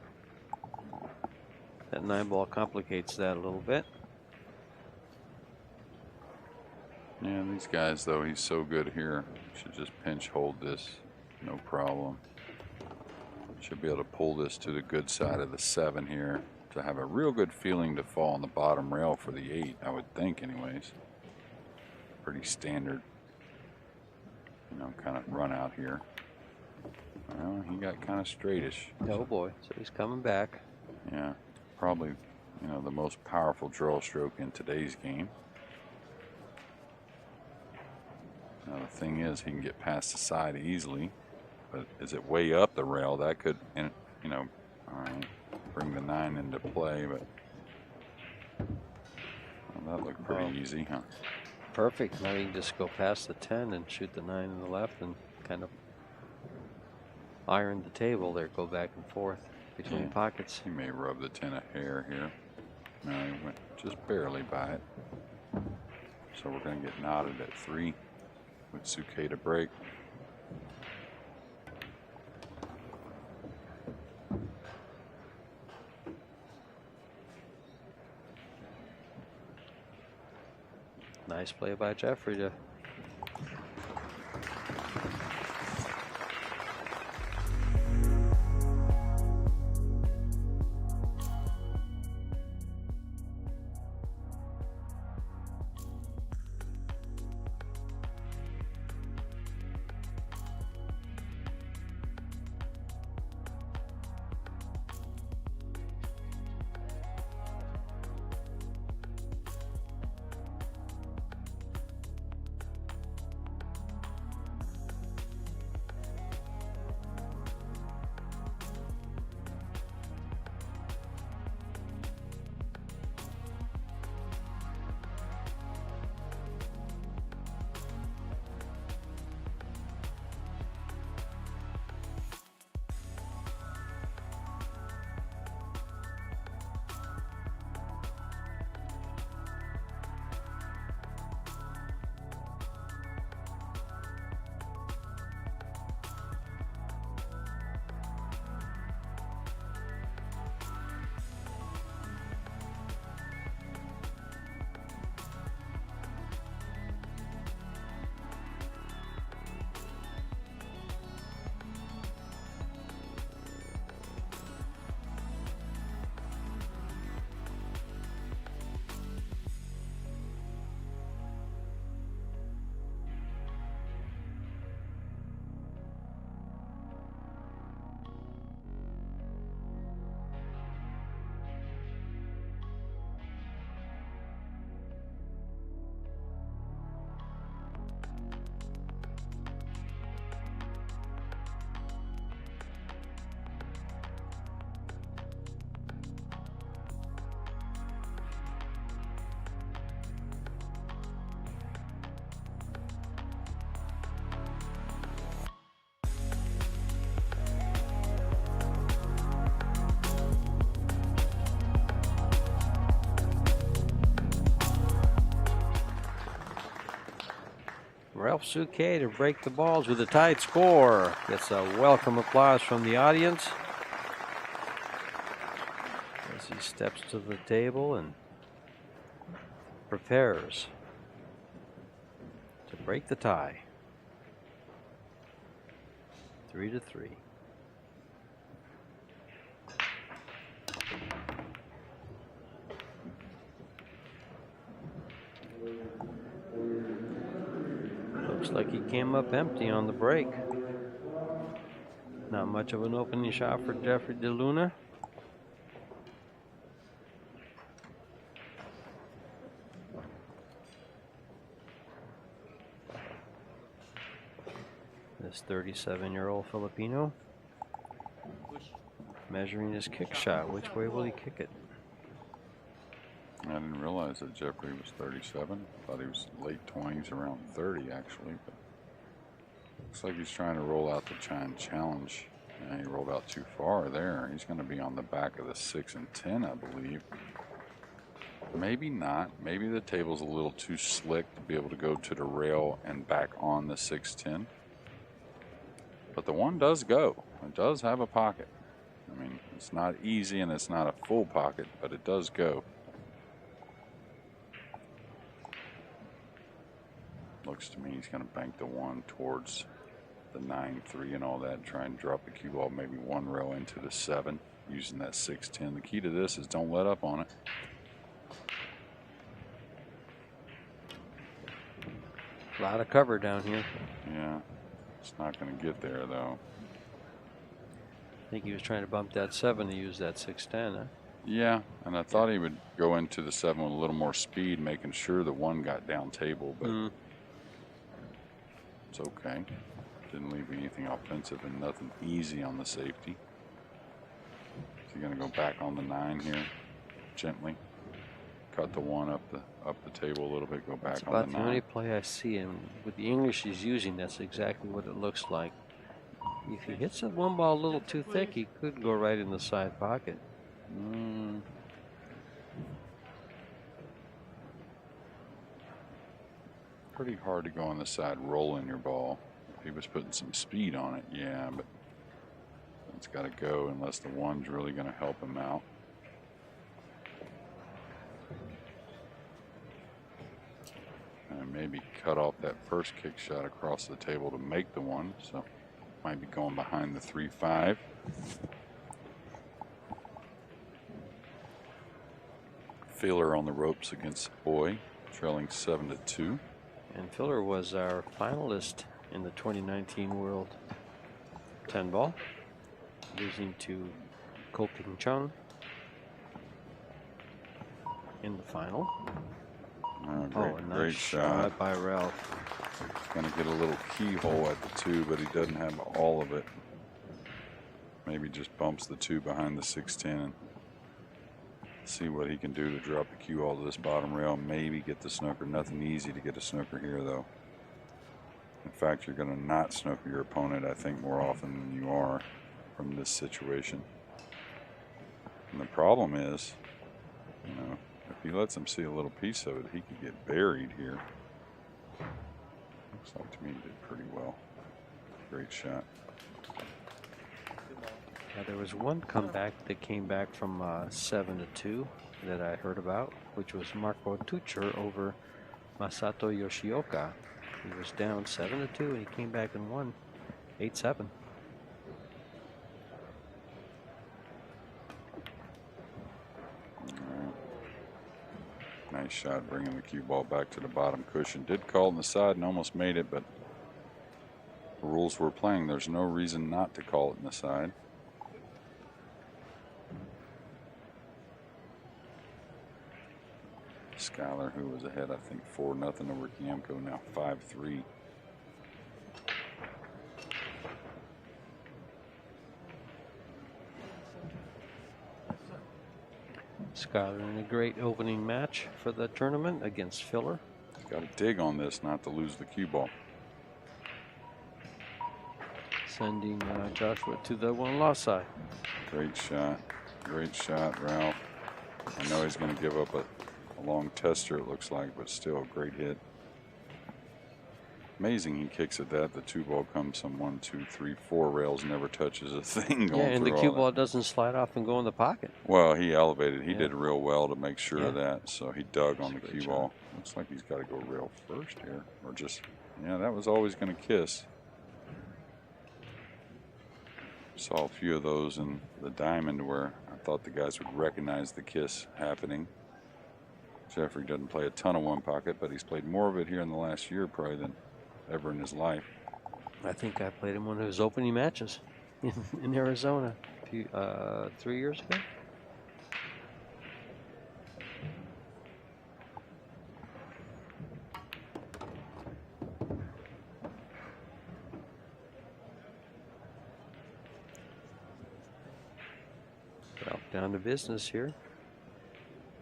That 9-ball complicates that a little bit. Yeah, these guys though, he's so good here. Should just pinch hold this, no problem. Should be able to pull this to the good side of the 7 here to have a real good feeling to fall on the bottom rail for the 8, I would think anyways. Pretty standard, you know, kind of run out here. Well, he got kind of straightish. Oh boy, so he's coming back. Yeah, probably, you know, the most powerful draw stroke in today's game. Now the thing is, he can get past the side easily, but is it way up the rail? That could, you know, all right, bring the 9 into play, but well, that looked pretty easy, huh? Perfect. Now you can just go past the 10 and shoot the 9 in the left and kind of iron the table there, go back and forth between pockets. He may rub the 10 a hair here. No, he went just barely by it. So we're going to get knotted at 3 with SOUQUET to break. Nice play by Jeffrey to Ralph SOUQUET to break the balls with a tied score. Gets a welcome applause from the audience as he steps to the table and prepares to break the tie. 3-3. Looks like he came up empty on the break. Not much of an opening shot for Jeffrey DeLuna. This 37-year-old Filipino measuring his kick shot. Which way will he kick it? I didn't realize that Jeffrey was 37. Thought he was late 20s, around 30 actually. But Looks like he's trying to roll out the challenge. And he rolled out too far there. He's going to be on the back of the 6 and 10, I believe. Maybe not. Maybe the table's a little too slick to be able to go to the rail and back on the 6-10. But the 1 does go. It does have a pocket. I mean, it's not easy and it's not a full pocket, but it does go. Looks to me he's going to bank the 1 towards the 9-3 and all that, and try and drop the cue ball maybe 1 row into the 7 using that 6-10. The key to this is don't let up on it. A lot of cover down here. Yeah, it's not going to get there though. I think he was trying to bump that 7 to use that 6-10, huh? Yeah, and I thought he would go into the 7 with a little more speed, making sure the 1 got down table, but it's okay. Didn't leave anything offensive and nothing easy on the safety. So you're going to go back on the 9 here, gently. Cut the 1 up the table a little bit. Go back That's on the 9. about the only play I see, and with the English he's using, that's exactly what it looks like. If he hits that 1 ball a little too thick, he could go right in the side pocket. Pretty hard to go on the side rolling your ball. If he was putting some speed on it, yeah, but it's got to go unless the 1's really going to help him out. And maybe cut off that first kick shot across the table to make the 1, so might be going behind the 3-5. Filler on the ropes against Boy, trailing 7-2. And Filler was our finalist in the 2019 World 10 ball, losing to Ko Ping Chung in the final. Great shot by Ralph. Going to get a little keyhole at the 2, but he doesn't have all of it. Maybe just bumps the 2 behind the 6-10 and see what he can do to drop the cue all to this bottom rail. Maybe get the snooker. Nothing easy to get a snooker here, though. In fact, you're going to not snooker your opponent, I think, more often than you are from this situation. And the problem is, you know, if he lets him see a little piece of it, he could get buried here. Looks like to me he did pretty well. Great shot. Now, there was one comeback that came back from 7-2 that I heard about, which was Marco Tucher over Masato Yoshioka. He was down 7-2 and he came back and won 8-7. Nice shot, bringing the cue ball back to the bottom cushion. Did call on the side and almost made it, but the rules we're playing, there's no reason not to call it in the side. Skyler, who was ahead, I think 4-0 over Kiemko, now 5-3. Skyler in a great opening match for the tournament against Filler. Got to dig on this not to lose the cue ball. Sending Joshua to the 1 loss side. Great shot, Ralph. I know he's going to give up a long tester, it looks like, but still a great hit. Amazing he kicks at that. The 2 ball comes some 1, 2, 3, 4 rails, never touches a thing going Yeah, and the through cue all ball that. doesn't slide off and go in the pocket. Well, he elevated. He did real well to make sure of Yeah. that. So he dug on the That's a cue great ball. Looks like he's got to go rail first here. Or just, yeah, that was always going to kiss. Saw a few of those in the diamond where I thought the guys would recognize the kiss happening. Jeffrey doesn't play a ton of 1 pocket, but he's played more of it here in the last year probably than ever in his life. I think I played in one of his opening matches in Arizona 3 years ago. Well, down to business here.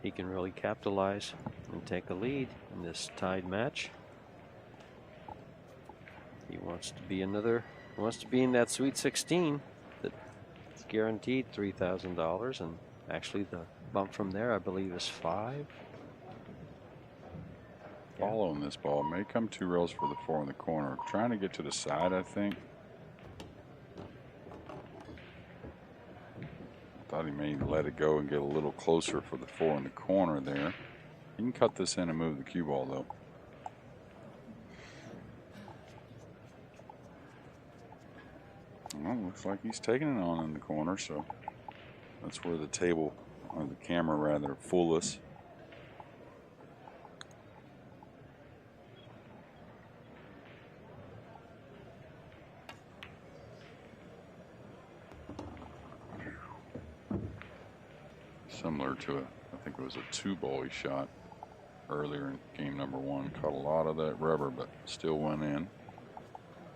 He can really capitalize and take a lead in this tied match. He wants wants to be in that Sweet 16 that's guaranteed $3,000, and actually the bump from there I believe is 5. Following this ball may come 2 rails for the 4 in the corner. Trying to get to the side, I think. Thought he may let it go and get a little closer for the 4 in the corner there. He can cut this in and move the cue ball though. Well, looks like he's taking it on in the corner, so that's where the table, or the camera rather, fool us. Similar to I think it was a 2-ball he shot earlier in game number 1. Caught a lot of that rubber, but still went in.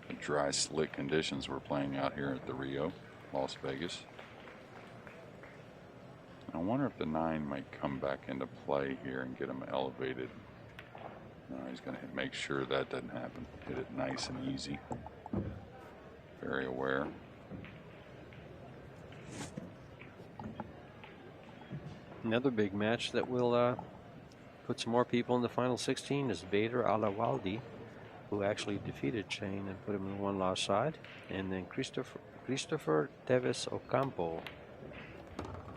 The dry, slick conditions we're playing out here at the Rio, Las Vegas. I wonder if the 9 might come back into play here and get him elevated. No, he's going to make sure that doesn't happen. Hit it nice and easy. Very aware. Another big match that will put some more people in the final 16 is Vader Alawaldi, who actually defeated Shane and put him in 1 loss side. And then Christopher Teves Ocampo,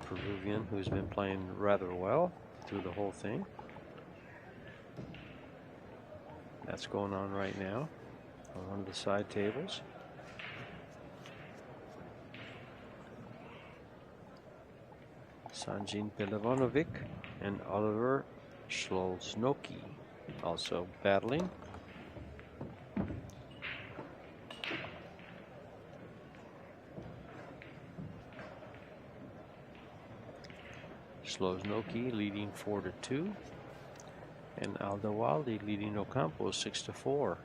Peruvian, who's been playing rather well through the whole thing. That's going on right now on one of the side tables. Sanjin Pelevanovic and Oliver Shlosnoki also battling. Shlosnoki leading 4-2, and Aldawaldi leading Ocampo 6-4.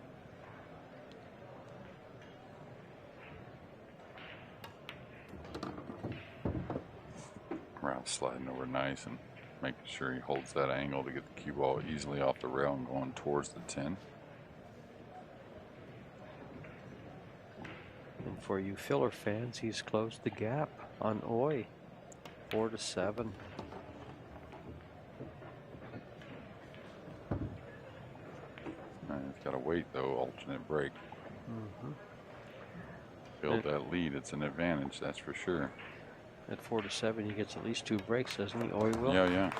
Round sliding over nice and making sure he holds that angle to get the cue ball easily off the rail and going towards the 10. And for you filler fans, he's closed the gap on Oi, 4-7. He's got to wait though, alternate break. Build that lead, it's an advantage, that's for sure. At 4-7, he gets at least 2 breaks, doesn't he? Oi will? Yeah.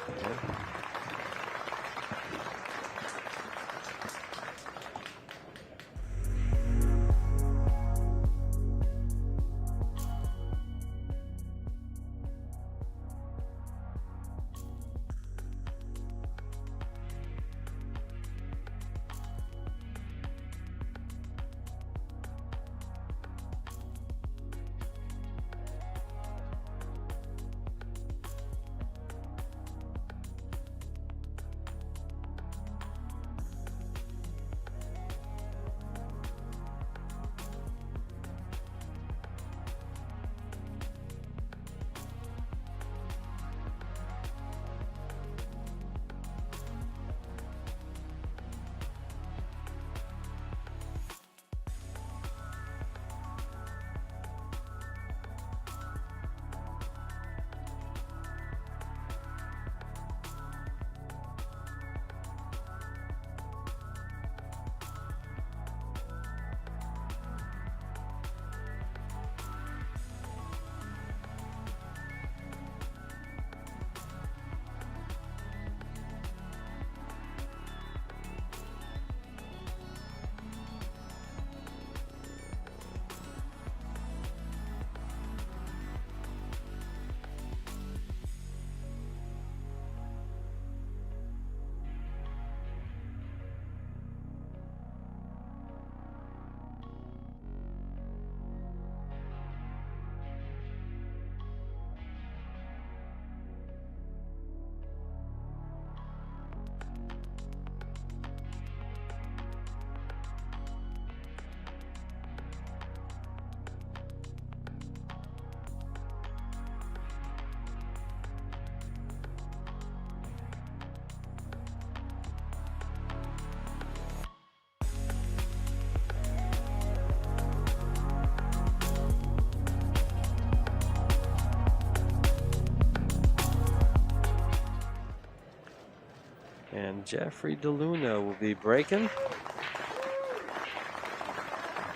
Jeffrey DeLuna will be breaking.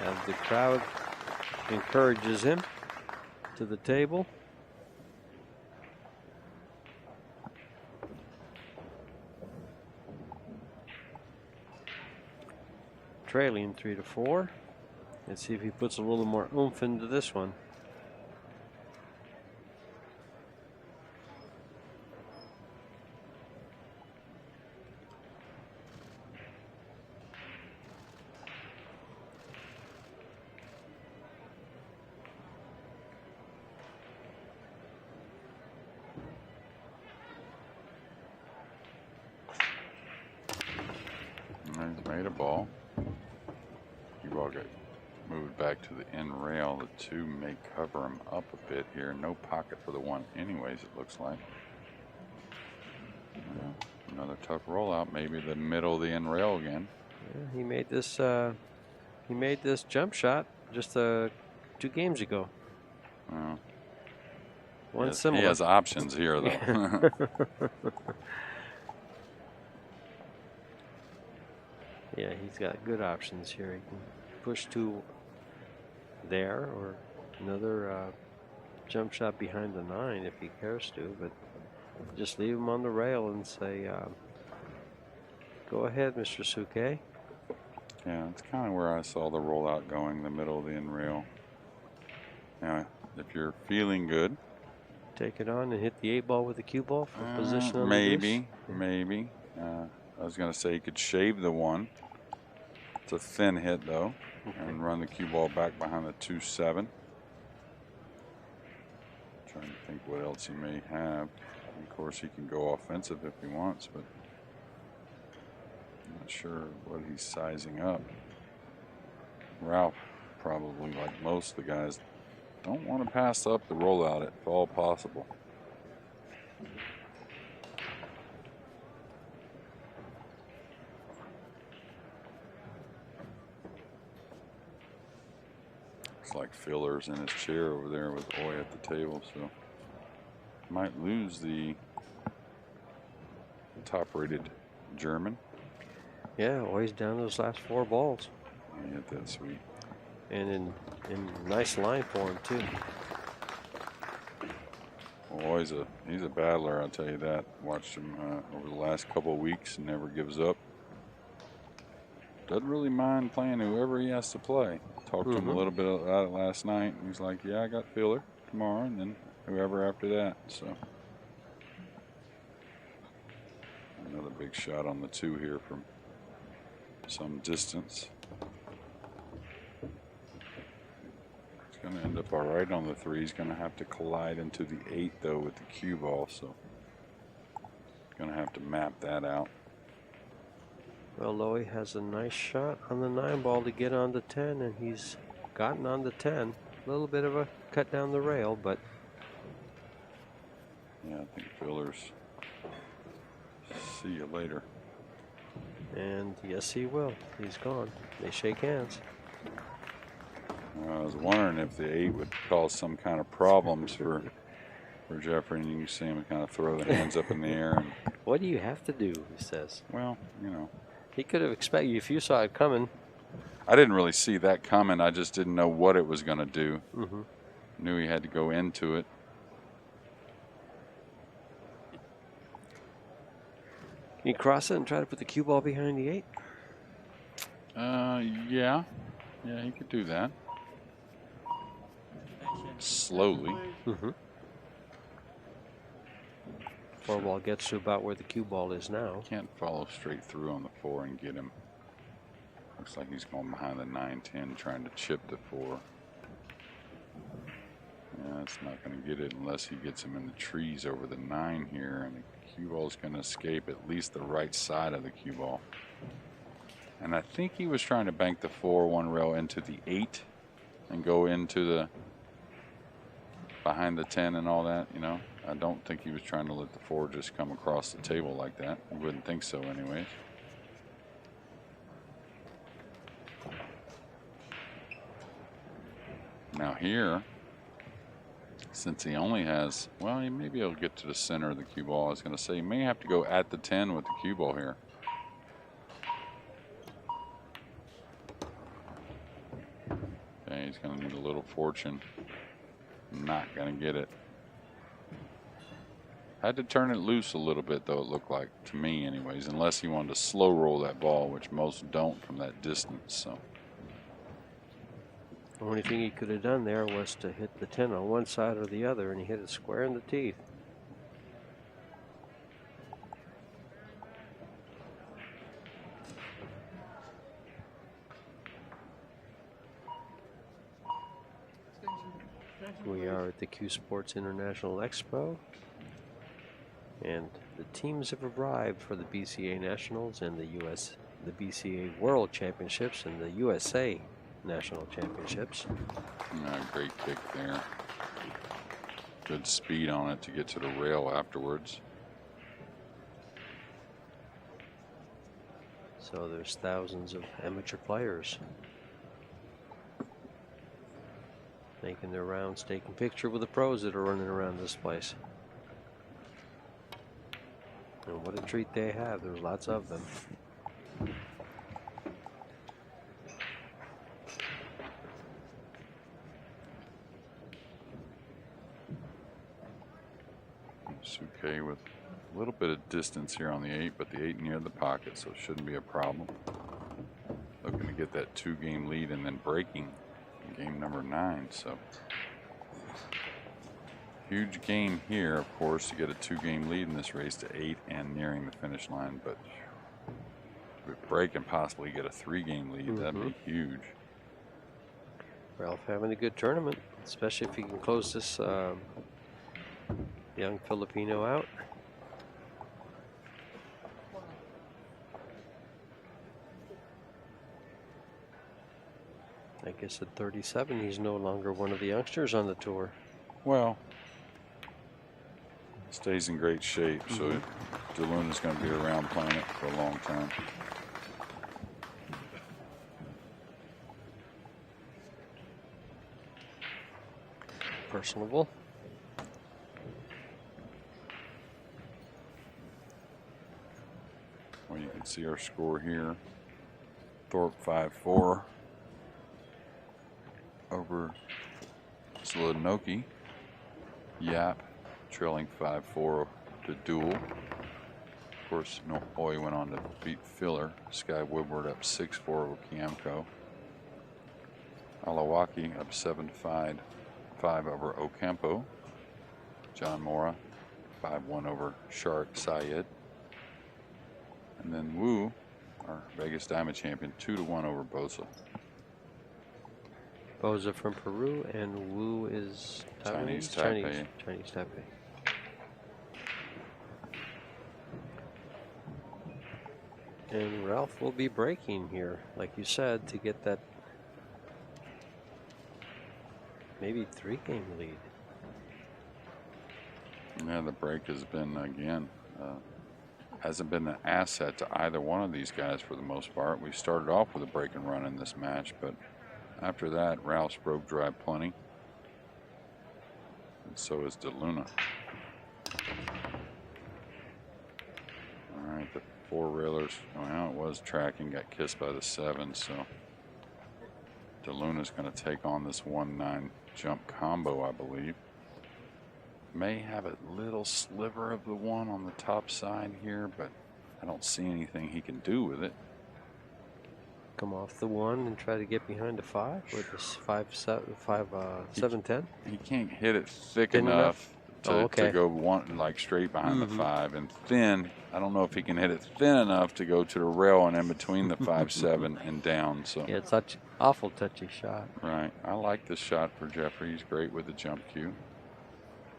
As the crowd encourages him to the table. Trailing 3-4. Let's see if he puts a little more oomph into this one. He's made a ball. Cue get moved back to the end rail. The 2 may cover him up a bit here. No pocket for the 1 anyways, it looks like. Another tough rollout. Maybe the middle of the end rail again. Yeah, he made this jump shot just 2 games ago. One similar. He has options here, though. Yeah, he's got good options here. He can push 2 there, or another jump shot behind the 9 if he cares to, but just leave him on the rail and say, go ahead, Mr. SOUQUET. Yeah, it's kind of where I saw the rollout going, the middle of the end rail. Now, if you're feeling good, take it on and hit the 8 ball with the cue ball for position on maybe. I was going to say you could shave the 1. It's a thin hit, though, and run the cue ball back behind the 2-7. Trying to think what else he may have. Of course, he can go offensive if he wants, but I'm not sure what he's sizing up. Ralph, probably like most of the guys, don't want to pass up the rollout if all possible. Looks like Filler's in his chair over there with Oy at the table, so might lose the top-rated German. Yeah, Oy's down those last 4 balls. He hit that sweet. And in nice line for him, too. Well, he's a battler, I'll tell you that. Watched him over the last couple of weeks, never gives up. Doesn't really mind playing whoever he has to play. Talked to him a little bit about it last night, and he's like, yeah, I got Filler tomorrow, and then whoever after that. So another big shot on the 2 here from some distance. It's going to end up all right on the 3. He's going to have to collide into the 8, though, with the cue ball, so going to have to map that out. Well, Lowy has a nice shot on the 9 ball to get on the 10, and he's gotten on the 10. A little bit of a cut down the rail, but yeah, I think Filler's see you later. And yes, he will. He's gone. They shake hands. I was wondering if the 8 would cause some kind of problems for Jeffrey, and you can see him kind of throw the hands up in the air. And, what do you have to do, he says. well, you know. He could have expected, if you saw it coming. I didn't really see that coming. I just didn't know what it was going to do. Knew he had to go into it. Can you cross it and try to put the cue ball behind the 8? Yeah. Yeah, he could do that. Slowly. 4 ball gets to about where the cue ball is now. Can't follow straight through on the 4 and get him. Looks like he's going behind the 9-10 trying to chip the 4. Yeah, it's not going to get it unless he gets him in the trees over the 9 here, and the cue ball is going to escape at least the right side of the cue ball. And I think he was trying to bank the 4 1 rail into the 8 and go into the behind the 10 and all that, you know. I don't think he was trying to let the 4 just come across the table like that. I wouldn't think so anyways. Now here, since he only has, well, maybe he'll get to the center of the cue ball. I was going to say he may have to go at the 10 with the cue ball here. little fortune. Not going to get it. Had to turn it loose a little bit, though, it looked like, to me anyways, unless he wanted to slow roll that ball, which most don't from that distance. So The only thing he could have done there was to hit the 10 on one side or the other, and he hit it square in the teeth. We are at the CueSports International Expo, and the teams have arrived for the BCA Nationals and the BCA World Championships and the USA National Championships. Great kick there. Good speed on it to get to the rail afterwards. So there's thousands of amateur players making their rounds, taking picture with the pros that are running around this place. And what a treat they have. There's lots of them. SOUQUET with a little bit of distance here on the 8, but the 8 near the pocket, so it shouldn't be a problem. Looking to get that 2-game lead and then breaking in game number 9. So huge game here, of course, to get a 2-game lead in this race to 8 and nearing the finish line. But if break and possibly get a 3-game lead, that'd be huge. Ralph having a good tournament, especially if he can close this young Filipino out. I guess at 37, he's no longer one of the youngsters on the tour. Well, stays in great shape, so DeLuna's going to be around playing it for a long time. Personable. Well, you can see our score here. Thorpe 5-4 over Slodnoki. Yap trailing 5-4 to Duel. Of course, Nohoy went on to beat Filler. Sky Woodward up 6-4 over Kiamco. Alawaki up 7-5 over Ocampo. John Mora 5-1 over Shark Syed. And then Wu, our Vegas Diamond champion, 2-1 over Bosa. Boza from Peru, and Wu is Chinese Taipei. Chinese Taipei. And Ralph will be breaking here, like you said, to get that maybe 3-game lead. Yeah, the break has been, again, hasn't been an asset to either one of these guys for the most part. We started off with a break and run in this match, but after that, Ralph's broke dry plenty. And so is DeLuna. All right, the 4-railers, well, it was tracking, got kissed by the 7, so DeLuna's going to take on this 1-9 jump combo, I believe. May have a little sliver of the 1 on the top side here, but I don't see anything he can do with it. Come off the 1 and try to get behind the 5 with this 7-10. He can't hit it thick enough to go like straight behind the 5, and thin. I don't know if he can hit it thin enough to go to the rail and in between the 5-7 and down. So yeah, it's such awful touchy shot. Right. I like this shot for Jeffrey. He's great with the jump cue.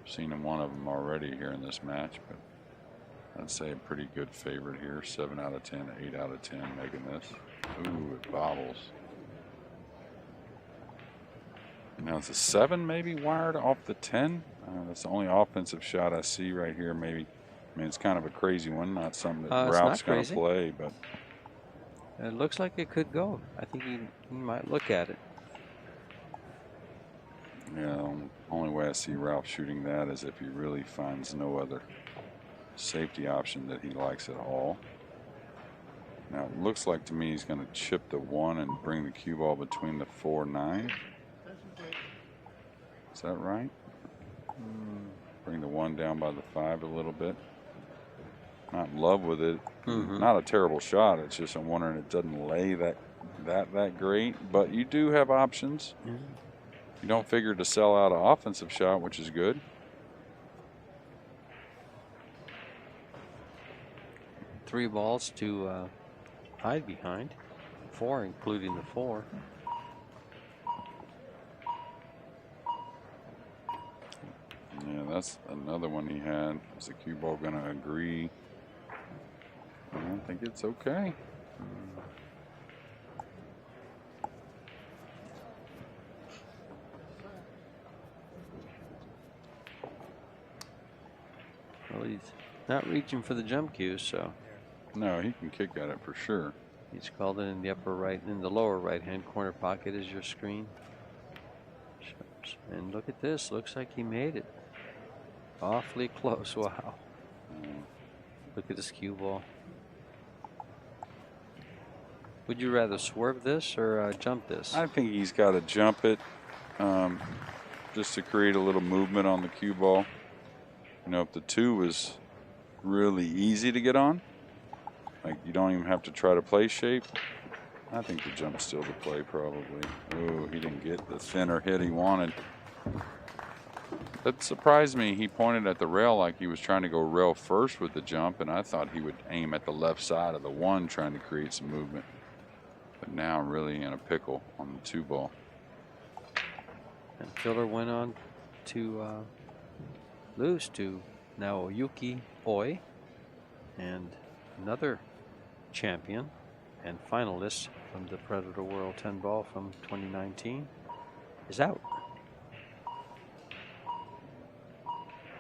Seen him one of them already here in this match, but I'd say a pretty good favorite here. 7 out of 10, 8 out of 10 making this. Ooh, it bobbles. Now it's a 7 maybe wired off the 10. That's the only offensive shot I see right here. Maybe, I mean, it's kind of a crazy one, not something that Ralph's going to play, but it looks like it could go. I think he might look at it. Yeah, the only way I see Ralph shooting that is if he really finds no other safety option that he likes at all. Now it looks like to me he's going to chip the 1 and bring the cue ball between the 4-9. Is that right? Bring the 1 down by the 5 a little bit. Not in love with it. Not a terrible shot. It's just I'm wondering it doesn't lay that great. But you do have options. You don't figure to sell out an offensive shot, which is good. Three balls to hide behind. 4, including the 4. Yeah, that's another one he had. Is the cue ball going to agree? I don't think it's okay. Well, he's not reaching for the jump cue, so. No, he can kick at it for sure. He's called it in the in the lower right-hand corner pocket is your screen. And look at this. Looks like he made it. Awfully close. Wow. Look at this cue ball. Would you rather swerve this or jump this? I think he's got to jump it just to create a little movement on the cue ball. You know, if the 2 was really easy to get on, like you don't even have to try to play shape, I think the jump's still the play probably. Oh, he didn't get the thinner hit he wanted. That surprised me. He pointed at the rail like he was trying to go rail first with the jump, and I thought he would aim at the left side of the 1 trying to create some movement. But now I'm really in a pickle on the 2 ball. And Filler went on to lose to Naoyuki Oi, and another champion and finalist from the Predator World 10 ball from 2019 is out.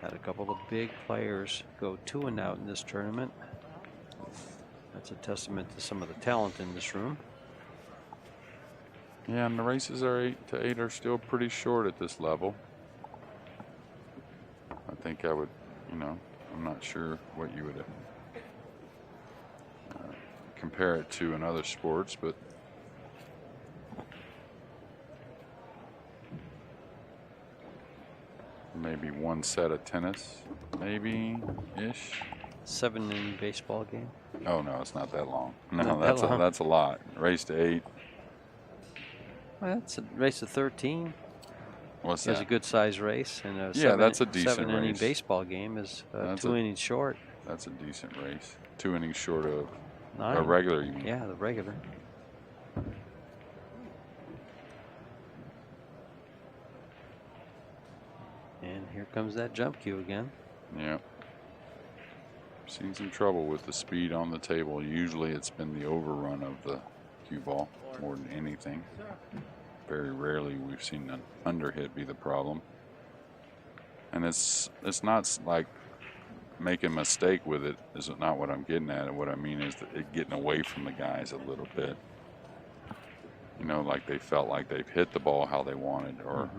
Had a couple of big players go 2 and out in this tournament. That's a testament to some of the talent in this room. Yeah, and the races are 8 to 8 are still pretty short at this level. I think I would, you know, I'm not sure what you would compare it to in other sports, but maybe 1 set of tennis, maybe-ish. 7-inning baseball game. Oh no, it's not that long. No, Not that's that long. that's a lot. Race to 8. Well, that's a race of 13. What's It's that? a good size race, and that's a decent 7-inning race. baseball game is That's 2 innings short. That's a decent race. 2 innings short of 9. a regular, you mean? Yeah, the regular. And here comes that jump cue again. Yeah. Seen some trouble with the speed on the table. Usually it's been the overrun of the cue ball more than anything. Very rarely we've seen an underhit be the problem. And it's not like making a mistake with it is not what I'm getting at. And what I mean is that it getting away from the guys a little bit. You know, like they felt like they've hit the ball how they wanted or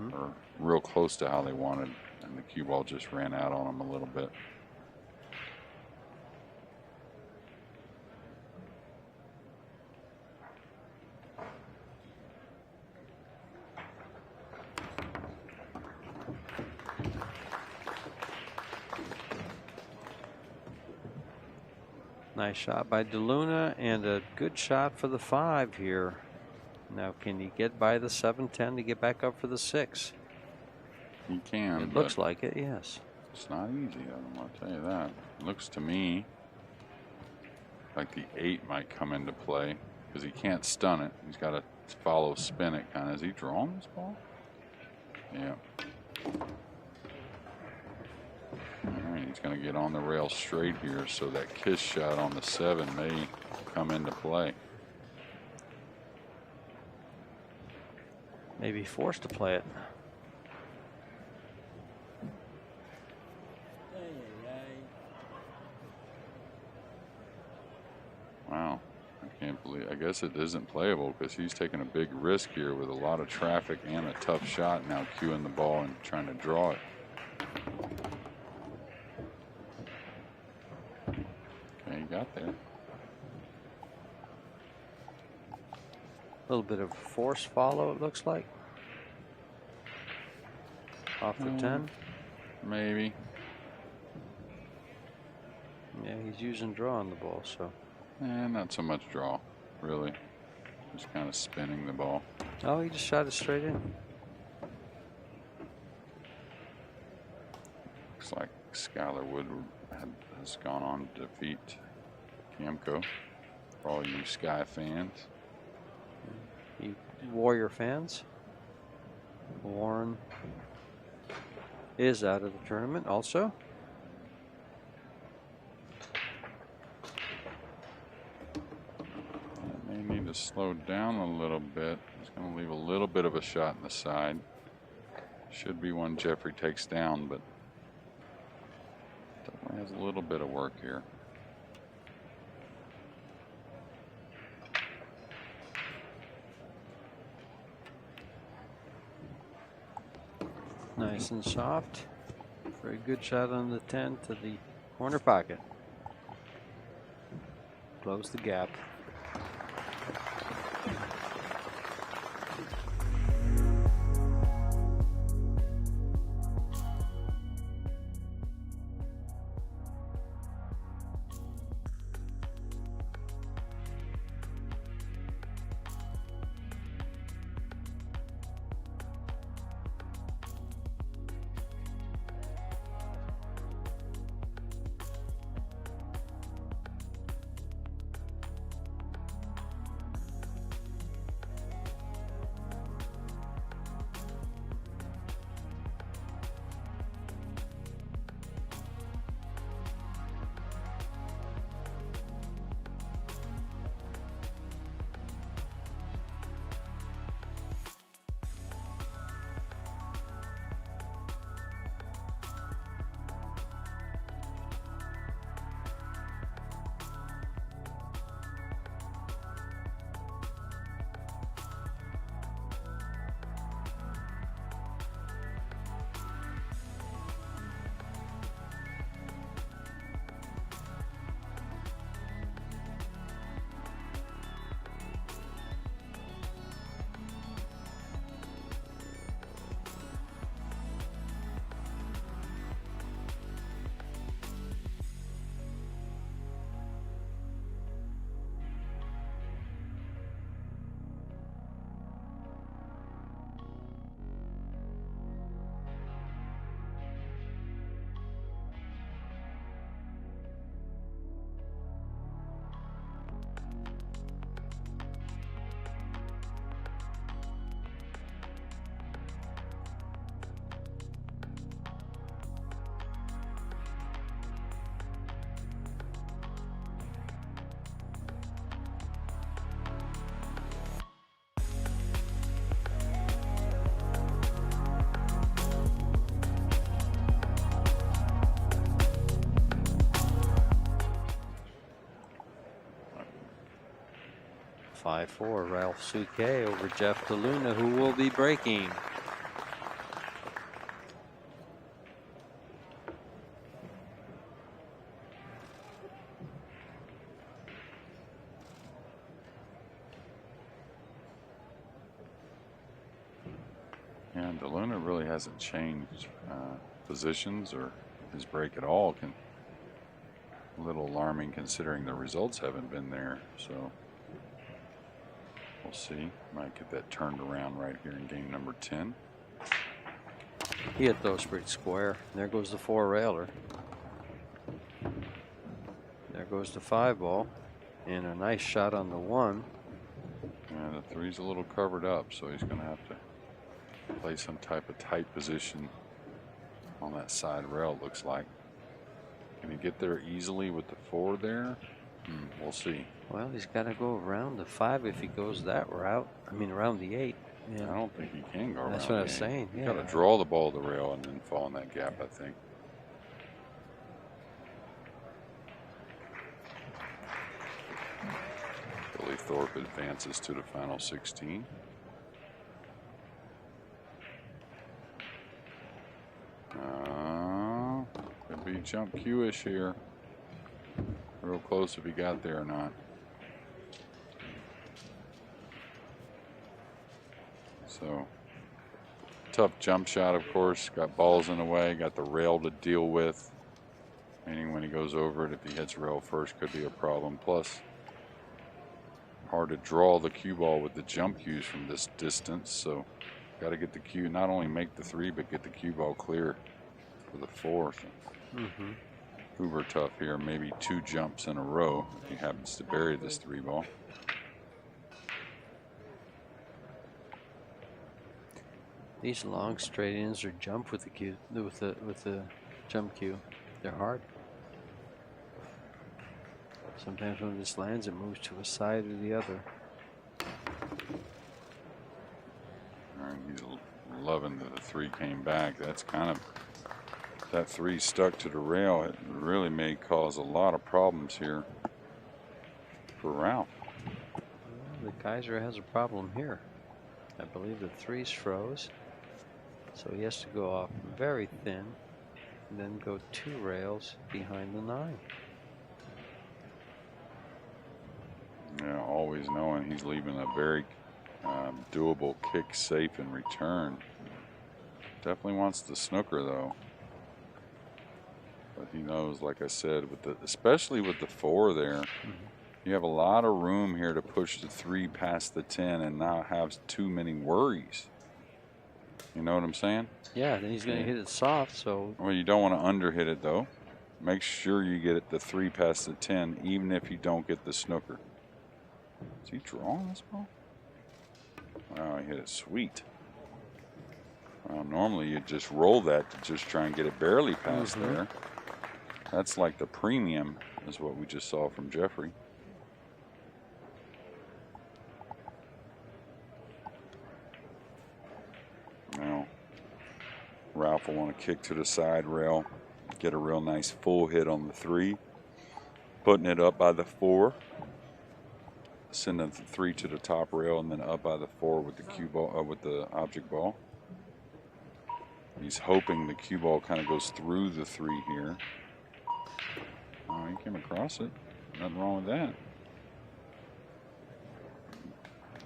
real close to how they wanted, and the cue ball just ran out on them a little bit. Nice shot by DeLuna and a good shot for the 5 here. Now, can he get by the 7-10 to get back up for the 6? He can. It looks like it, yes. It's not easy, I'll tell you that. It looks to me like the 8 might come into play because he can't stun it. He's got to follow spin it kind of. Is he drawing this ball? Yeah. All right, he's going to get on the rail straight here, so that kiss shot on the 7 may come into play. Maybe forced to play it. Wow. I can't believe, I guess it isn't playable because he's taking a big risk here with a lot of traffic and a tough shot now, cueing the ball and trying to draw it. Okay, he got there. A little bit of force follow, it looks like. Off the 10. Maybe. Yeah, he's using draw on the ball, so. Not so much draw, really. Just kind of spinning the ball. Oh, he just shot it straight in. Looks like Skylar Woodward has gone on to defeat Camco. For all you Sky fans. You Warrior fans. Warren is out of the tournament also. May need to slow down a little bit. He's going to leave a little bit of a shot in the side. Should be one Jeffrey takes down, but definitely has a little bit of work here. Nice and soft. Very good shot on the 10 to the corner pocket. Close the gap. Five-four, Ralph Souquet over Jeff DeLuna, who will be breaking. And DeLuna really hasn't changed positions or his break at all. A little alarming considering the results haven't been there. So we'll see. Might get that turned around right here in game number 10. He hit those pretty square. There goes the four railer. There goes the five ball. And a nice shot on the one. And the three's a little covered up, so he's going to have to play some type of tight position on that side rail, it looks like. Can he get there easily with the four there? We'll see. Well, he's got to go around the five if he goes that route. I mean, around the eight. Yeah. I don't think he can go around. That's what I was saying. You Yeah. got to draw the ball to the rail and then fall in that gap, I think. Billy Thorpe advances to the final 16. Could be jump Q-ish here. Real close if he got there or not. So Tough jump shot, of course. Got balls in the way, got the rail to deal with. Meaning when he goes over it, if he hits rail first, could be a problem. Plus, hard to draw the cue ball with the jump cues from this distance. So, got to get the cue, not only make the 3, but get the cue ball clear for the 4. So, uber tough here. Maybe 2 jumps in a row if he happens to bury this 3 ball. These long straight ins or jump with the cue, with the jump cue, they're hard. Sometimes when this lands, it moves to a side or the other. All right, he's loving that the 3 came back. That's kind of, that 3 stuck to the rail. It really may cause a lot of problems here for Ralph. Well, the Kaiser has a problem here. I believe the 3's froze. So he has to go off very thin and then go 2 rails behind the 9. Yeah, always knowing he's leaving a very doable kick safe in return. Definitely wants the snooker though. But he knows, like I said, with the, especially with the 4 there, you have a lot of room here to push the 3 past the 10 and not have too many worries. You know what I'm saying? Yeah, then he's going to hit it soft, so. Well, you don't want to underhit it though. Make sure you get it the 3 past the 10, even if you don't get the snooker. Is he drawing this ball? Wow, he hit it sweet. Normally you just roll that to just try and get it barely past there. That's like the premium, is what we just saw from Jeffrey. Now, Ralph will want to kick to the side rail, get a real nice full hit on the 3, putting it up by the 4, sending the 3 to the top rail, and then up by the 4 with the cue ball, with the object ball. He's hoping the cue ball kind of goes through the 3 here. Oh, he came across it. Nothing wrong with that.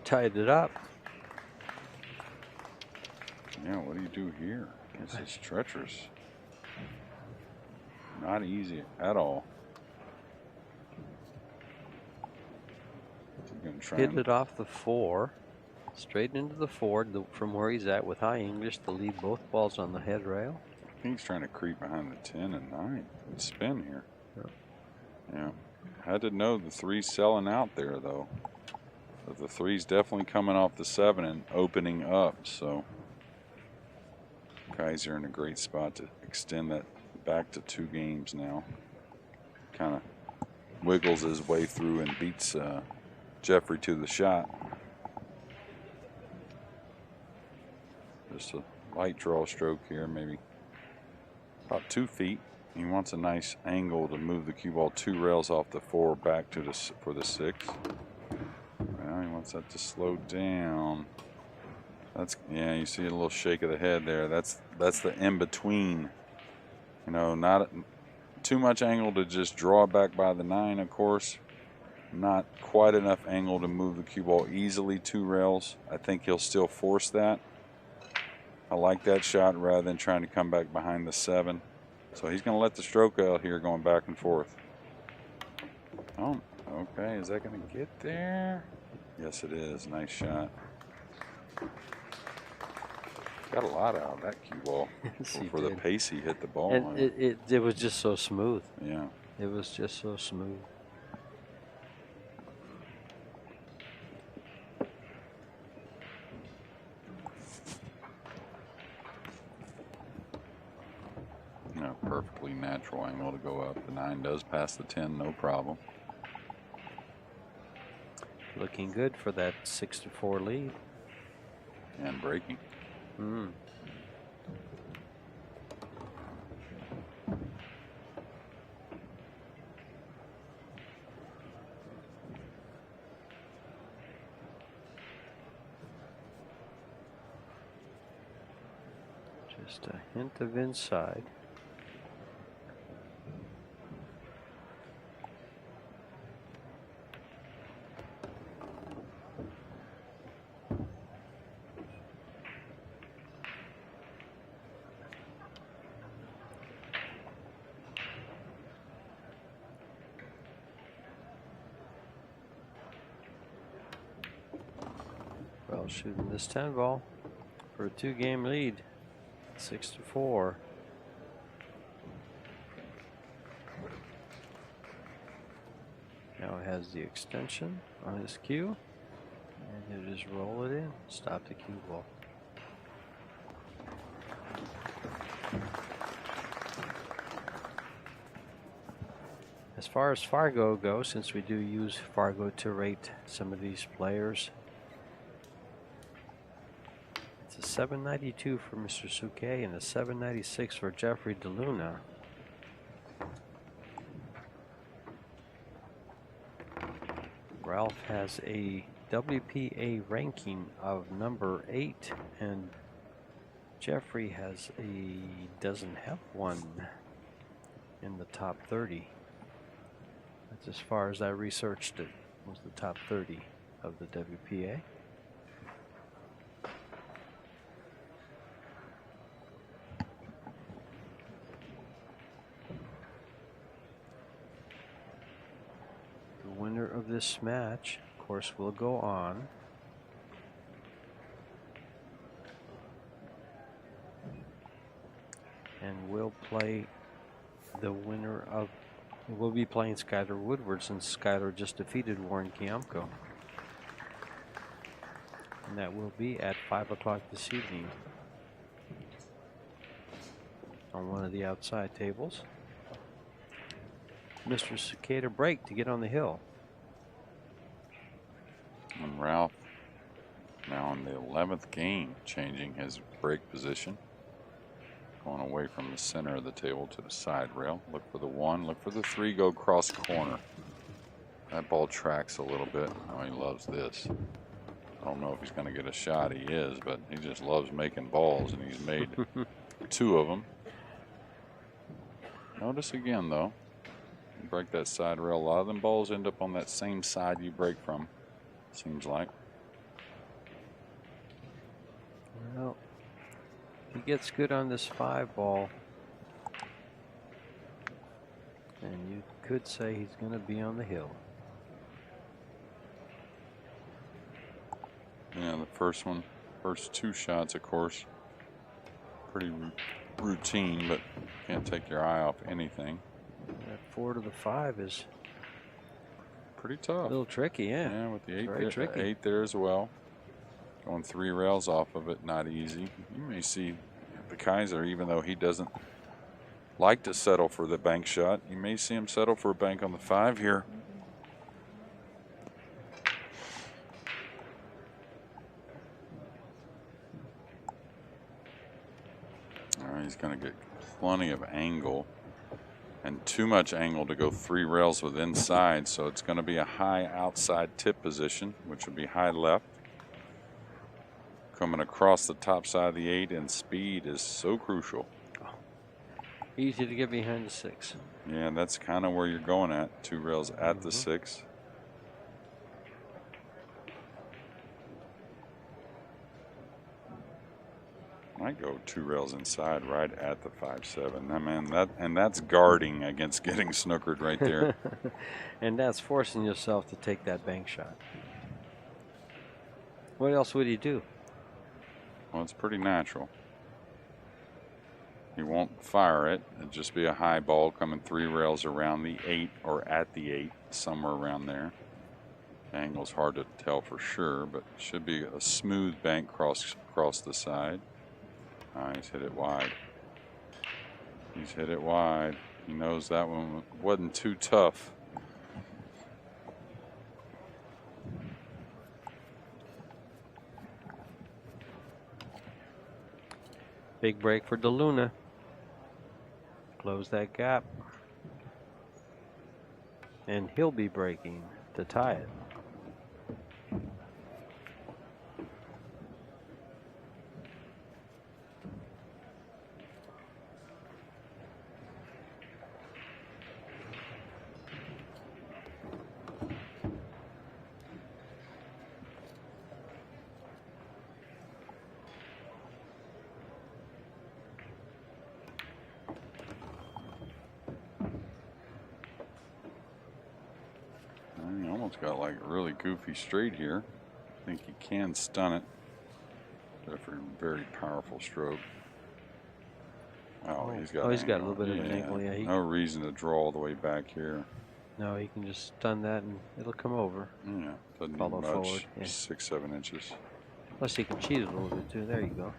Tied it up. Yeah, what do you do here? This is treacherous. Not easy at all. Hit it off the 4, straight into the 4 from where he's at with high English to leave both balls on the head rail. I think he's trying to creep behind the 10 and 9 and spin here. Yeah. Had to know the 3's selling out there though. But the 3's definitely coming off the 7 and opening up, so Kaiser in a great spot to extend that back to 2 games now. Kind of wiggles his way through and beats Jeffrey to the shot. Just a light draw stroke here, maybe about 2 feet. He wants a nice angle to move the cue ball 2 rails off the 4 back to the for the 6. Well, he wants that to slow down. That's, yeah, you see a little shake of the head there. That's the in between. You know, not too much angle to just draw back by the 9, of course. Not quite enough angle to move the cue ball easily 2 rails. I think he'll still force that. I like that shot rather than trying to come back behind the 7. So he's going to let the stroke out here going back and forth. Oh, okay. Is that going to get there? Yes, it is. Nice shot. Got a lot out of that cue ball for the pace he hit the ball. And it was just so smooth. Yeah. It was just so smooth. Perfectly natural angle to go up. The 9 does pass the 10, no problem. Looking good for that 6-4 lead. And breaking. Just a hint of inside. Bell shooting this 10 ball for a 2-game lead, 6-4. Now it has the extension on his cue, and he'll just roll it in, stop the cue ball. As far as Fargo goes, since we do use Fargo to rate some of these players, it's a 792 for Mr. SOUQUET and a 796 for Jeffrey DeLuna. Ralph has a WPA ranking of number 8, and Jeffrey doesn't have one in the top 30. That's as far as I researched it, was the top 30 of the WPA. The winner of this match, of course, will go on and will play the winner of. We'll be playing Skyler Woodward, since Skyler just defeated Warren Kiamko. And that will be at 5 o'clock this evening on one of the outside tables. Mr. Cicada break to get on the hill. And Ralph now in the 11th game, changing his break position. Going away from the center of the table to the side rail. Look for the 1, look for the 3, go cross corner. That ball tracks a little bit. Oh, he loves this. I don't know if he's going to get a shot. He is, but he just loves making balls, and he's made 2 of them. Notice again, though, you break that side rail. A lot of them balls end up on that same side you break from, seems like. Well, he gets good on this 5 ball, and you could say he's going to be on the hill. Yeah, the first 2 shots, of course, pretty routine, but can't take your eye off anything. That 4 to the 5 is pretty tough. A little tricky, yeah. Yeah, with the 8 Very there, tricky. 8 there as well. Going 3 rails off of it, not easy. You may see the Kaiser, even though he doesn't like to settle for the bank shot, you may see him settle for a bank on the 5 here. All right, he's going to get plenty of angle, and too much angle to go 3 rails with inside, so it's going to be a high outside tip position, which would be high left. Coming across the top side of the 8, and speed is so crucial. Easy to get behind the 6. Yeah, that's kind of where you're going at. 2 rails at the 6. Might go 2 rails inside right at the 5-7. I mean, that's guarding against getting snookered right there. And that's forcing yourself to take that bank shot. What else would he do? Well, it's pretty natural. He won't fire it. It'd just be a high ball coming 3 rails around the 8 or at the 8, somewhere around there. The angle's hard to tell for sure, but it should be a smooth bank across the side. He's hit it wide. He's hit it wide. He knows that one wasn't too tough. Big break for DeLuna. Close that gap. And he'll be breaking to tie it. He almost got like a really goofy straight here. think he can stun it. Jeffrey, very powerful stroke. Oh, he's got a little bit of an angle. Yeah, no reason to draw all the way back here. No, he can just stun that and it'll come over. Yeah, doesn't Follow need much. forward. Yeah. 6, 7 inches. Plus he can cheat it a little bit too. There you go.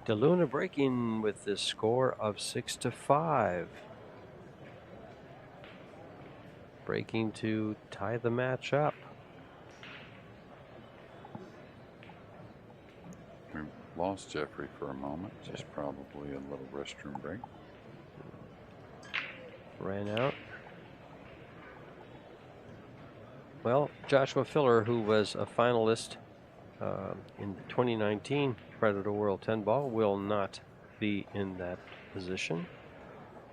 DeLuna breaking with this score of 6-5. Breaking to tie the match up. We lost Jeffrey for a moment. Just probably a little restroom break. Ran out. Well, Joshua Filler, who was a finalist in the 2019 Predator World 10 Ball, will not be in that position.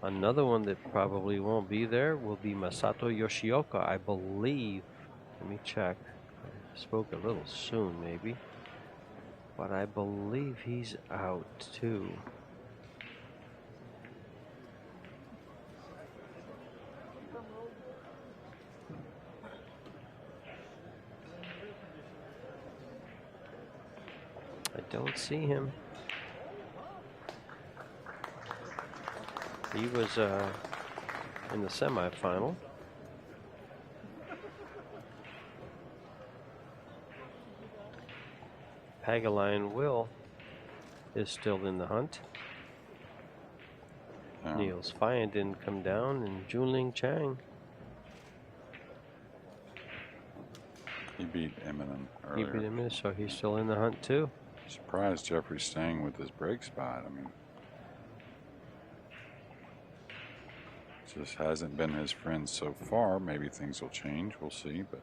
Another one that probably won't be there will be Masato Yoshioka, I believe. Let me check. I spoke a little soon, maybe. But I believe he's out too. I don't see him. He was in the semifinal. Pagaline Will is still in the hunt. Niels Fyan didn't come down, and Junling Chang. He beat Eminem He earlier. beat him, so he's still in the hunt too. Surprised Jeffrey's staying with his break spot. I mean, just hasn't been his friend so far. Maybe things will change. We'll see. But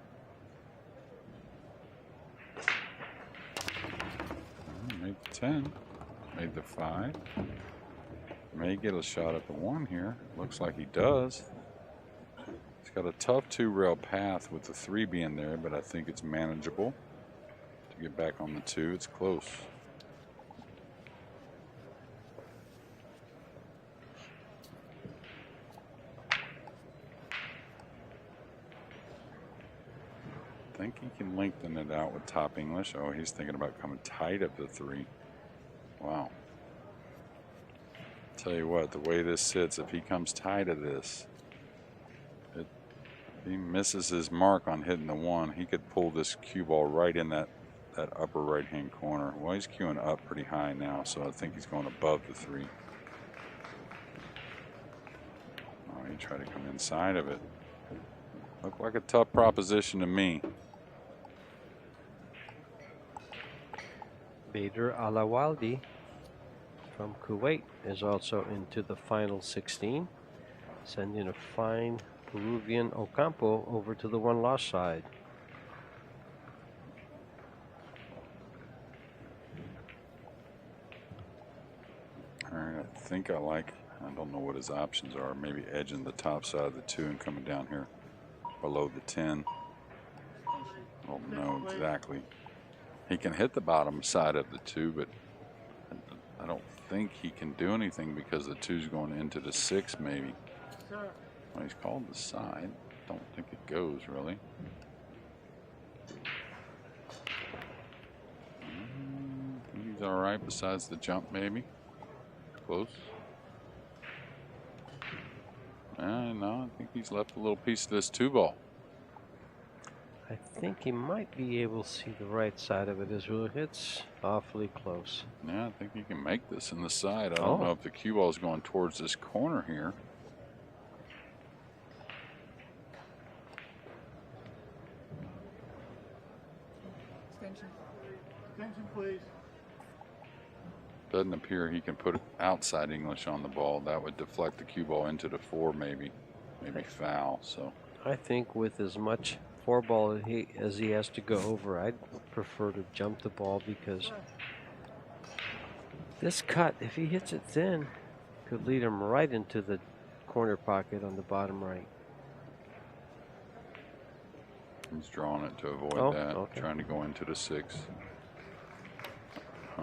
made the 10, made the 5. May get a shot at the 1 here. Looks like he does. He's got a tough 2-rail path with the 3 being there, but I think it's manageable to get back on the 2. It's close. I think he can lengthen it out with top English. Oh, he's thinking about coming tight of the 3. Wow. Tell you what, the way this sits, if he comes tight of this, He misses his mark on hitting the 1. He could pull this cue ball right in that upper right-hand corner. Well, he's cueing up pretty high now, so I think he's going above the 3. Oh, he tried to come inside of it. Looked like a tough proposition to me. Badr Alawaldi from Kuwait is also into the final 16, sending a fine Peruvian Ocampo over to the one-loss side. All right, I think I don't know what his options are. Maybe edging the top side of the 2 and coming down here below the 10. I don't know exactly. He can hit the bottom side of the 2, but I don't think he can do anything because the 2's going into the 6 maybe. Well, he's called the side. Don't think it goes really. I think he's all right besides the jump maybe. Close. No, I think he's left a little piece of this 2 ball. I think he might be able to see the right side of it as well. It's awfully close. Yeah, I think he can make this in the side. I don't know if the cue ball is going towards this corner here. Attention, please. Doesn't appear he can put outside English on the ball. That would deflect the cue ball into the 4 maybe foul. So I think with as much 4 ball as he has to go over, I'd prefer to jump the ball because this cut, if he hits it thin, could lead him right into the corner pocket on the bottom right. he's drawing it to avoid that. Okay. Trying to go into the 6.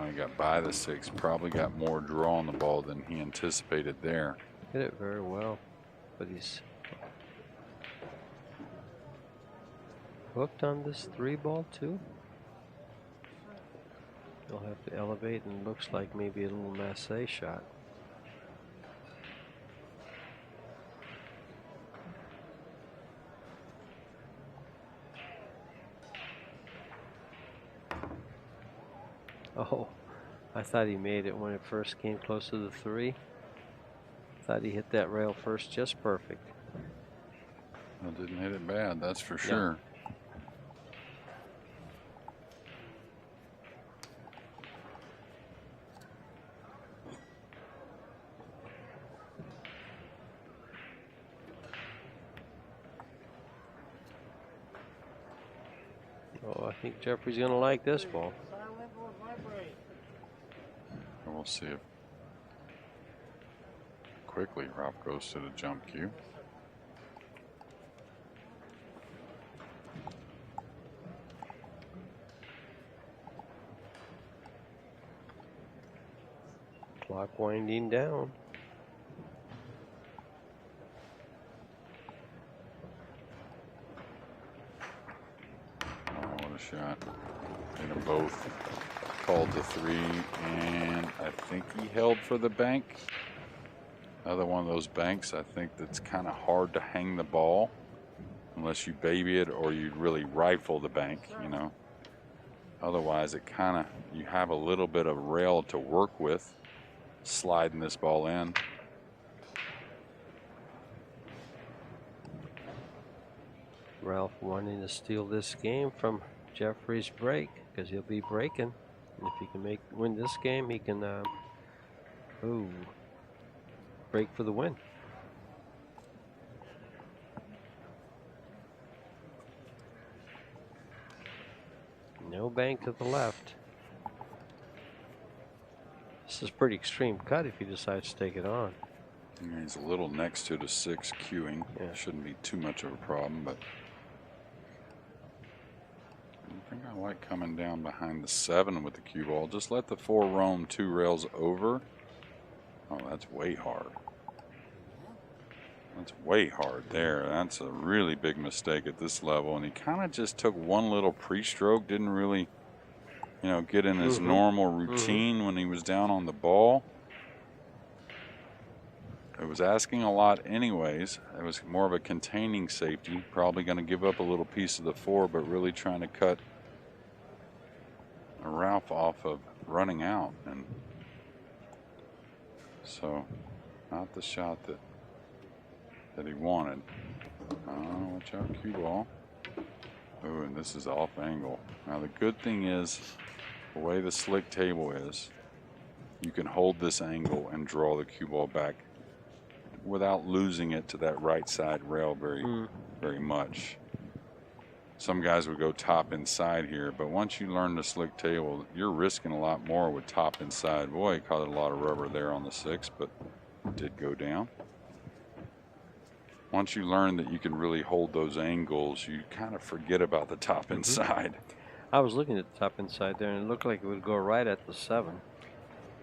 He got by the 6. Probably got more draw on the ball than he anticipated there. Hit it very well, but he's hooked on this 3 ball too. He'll have to elevate, and looks like maybe a little masse shot. Oh, I thought he made it when it first came close to the 3. Thought he hit that rail first just perfect. Well, didn't hit it bad, that's for sure. Oh, I think Jeffrey's going to like this ball. We'll see if quickly Ralph goes to the jump cue. Clock winding down. Oh, what a shot. Hit them both. Called the 3, and I think he held for the bank. Another one of those banks, I think, that's kind of hard to hang the ball unless you baby it or you really rifle the bank, you know. Otherwise, it kind of, you have a little bit of rail to work with sliding this ball in. Ralph wanting to steal this game from Jeffrey's break because he'll be breaking. And if he can win this game, he can break for the win. No bank to the left. This is a pretty extreme cut if he decides to take it on. Yeah, he's a little next to the 6 queuing. Yeah. Shouldn't be too much of a problem, but I think I like coming down behind the 7 with the cue ball. Just let the 4 roam 2 rails over. Oh, that's way hard. That's way hard there. That's a really big mistake at this level. And he kind of just took one little pre-stroke, didn't really, you know, get in his normal routine when he was down on the ball. it was asking a lot anyways. It was more of a containing safety, probably going to give up a little piece of the 4, but really trying to cut Ralph off of running out, and so not the shot that he wanted. Watch out, cue ball. Oh, and this is off angle. Now the good thing is, the way the slick table is, you can hold this angle and draw the cue ball back without losing it to that right side rail very much. Some guys would go top inside here, but once you learn the slick table, you're risking a lot more with top inside. Boy, he caught a lot of rubber there on the 6, but it did go down. Once you learn that you can really hold those angles, you kind of forget about the top inside. I was looking at the top inside there, and it looked like it would go right at the 7.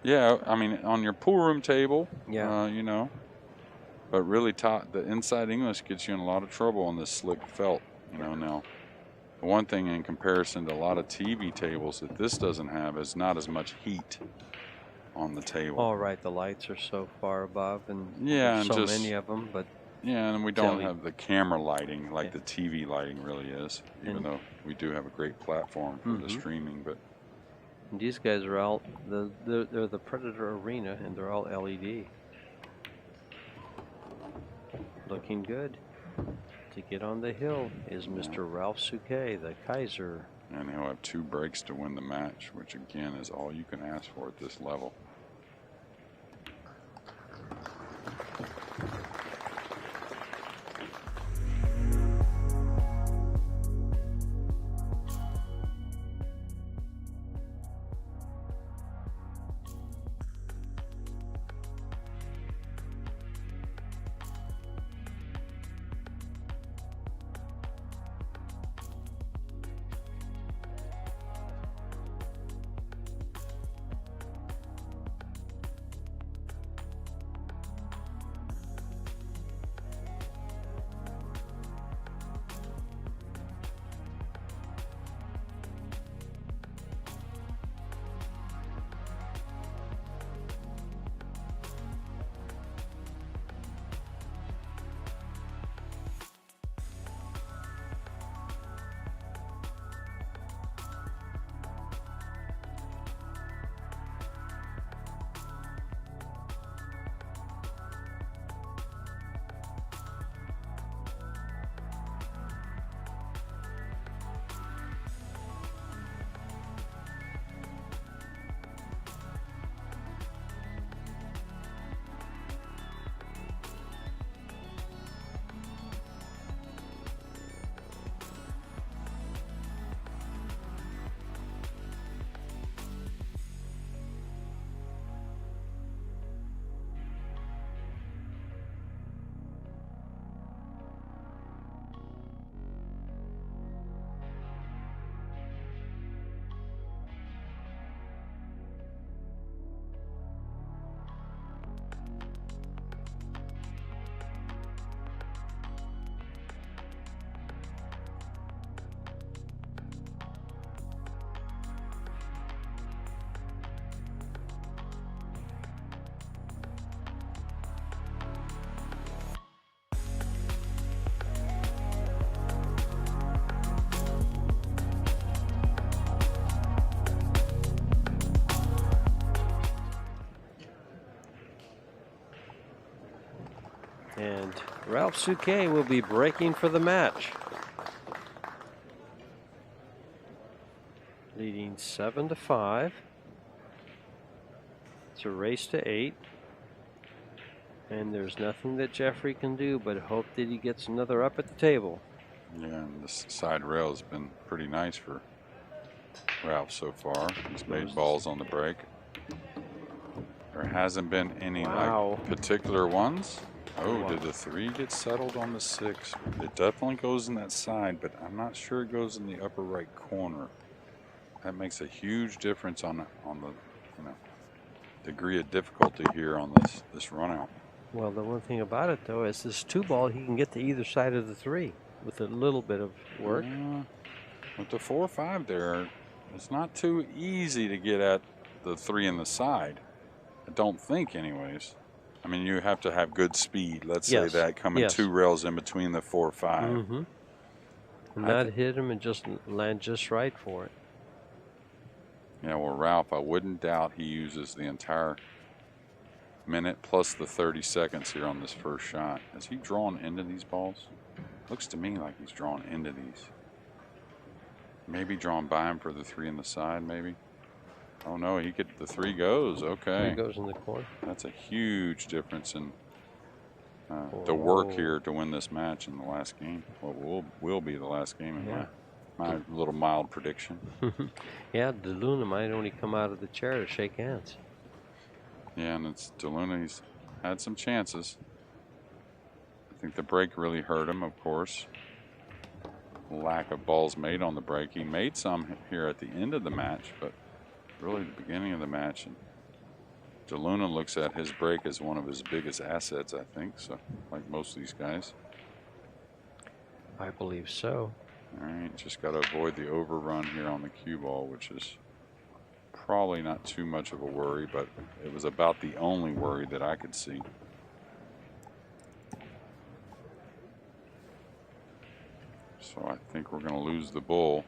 Yeah, I mean, on your pool room table, yeah, you know, but really the inside English gets you in a lot of trouble on this slick felt, you know. Now, the one thing in comparison to a lot of TV tables that this doesn't have is not as much heat on the table. All right, the lights are so far above, and yeah, there's and so just, many of them, but yeah, and we don't have the camera lighting like the TV lighting really is, even though we do have a great platform for the streaming. But these guys are all they're the Predator Arena, and they're all LED. Looking good. To get on the hill is Mr. Ralph SOUQUET, the Kaiser. And he'll have 2 breaks to win the match, which again is all you can ask for at this level. And Ralph SOUQUET will be breaking for the match. Leading 7-5. It's a race to 8. And there's nothing that Jeffrey can do but hope that he gets another up at the table. Yeah, and this side rail has been pretty nice for Ralph so far. He's made balls on the break. There hasn't been any like particular ones. Oh, did the 3 get settled on the 6? It definitely goes in that side, but I'm not sure it goes in the upper right corner. That makes a huge difference on the degree of difficulty here on this run out. Well, the one thing about it though is this 2 ball he can get to either side of the 3 with a little bit of work. With the 4-5 there, it's not too easy to get at the 3 in the side. I don't think, anyways. I mean, you have to have good speed. Let's Yes. say that coming Yes. 2 rails in between the 4 or 5. Mm-hmm. Not hit him and just land just right for it. Yeah, well, Ralph, I wouldn't doubt he uses the entire minute plus the 30 seconds here on this first shot. Has he drawn into these balls? Looks to me like he's drawn into these. Maybe drawn by him for the 3 in the side, maybe. Oh no, the 3 goes. Okay. 3 goes in the corner. That's a huge difference in the work here to win this match in the last game. Well, will be the last game in my little mild prediction. Yeah, DeLuna might only come out of the chair to shake hands. Yeah, and it's DeLuna. He's had some chances. I think the break really hurt him, of course. Lack of balls made on the break. He made some here at the end of the match, but really the beginning of the match. And DeLuna looks at his break as one of his biggest assets, I think, so like most of these guys. I believe so. All right, just got to avoid the overrun here on the cue ball, which is probably not too much of a worry, but it was about the only worry that I could see. So I think we're going to lose the bull,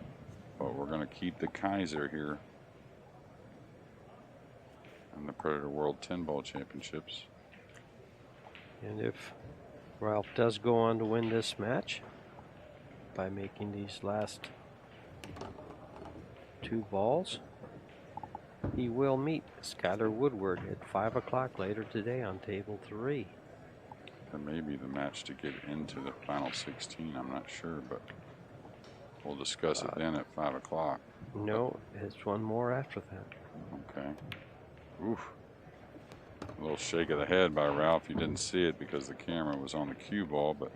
but we're going to keep the Kaiser here in the Predator World 10-ball championships. And if Ralph does go on to win this match by making these last 2 balls, he will meet Skylar Woodward at 5 o'clock later today on table 3. That may be the match to get into the final 16. I'm not sure, but we'll discuss it then at 5 o'clock. No, it's one more after that. Okay. Oof. A little shake of the head by Ralph. You didn't see it because the camera was on the cue ball, but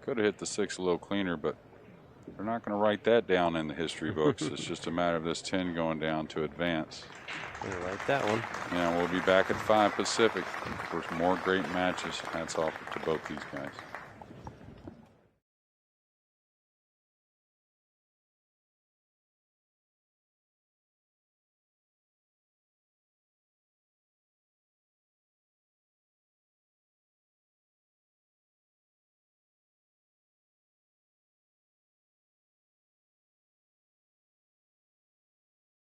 could have hit the 6 a little cleaner, but they're not going to write that down in the history books. It's just a matter of this 10 going down to advance. Gonna write that one. Yeah, we'll be back at 5 Pacific for more great matches. Hats off to both these guys.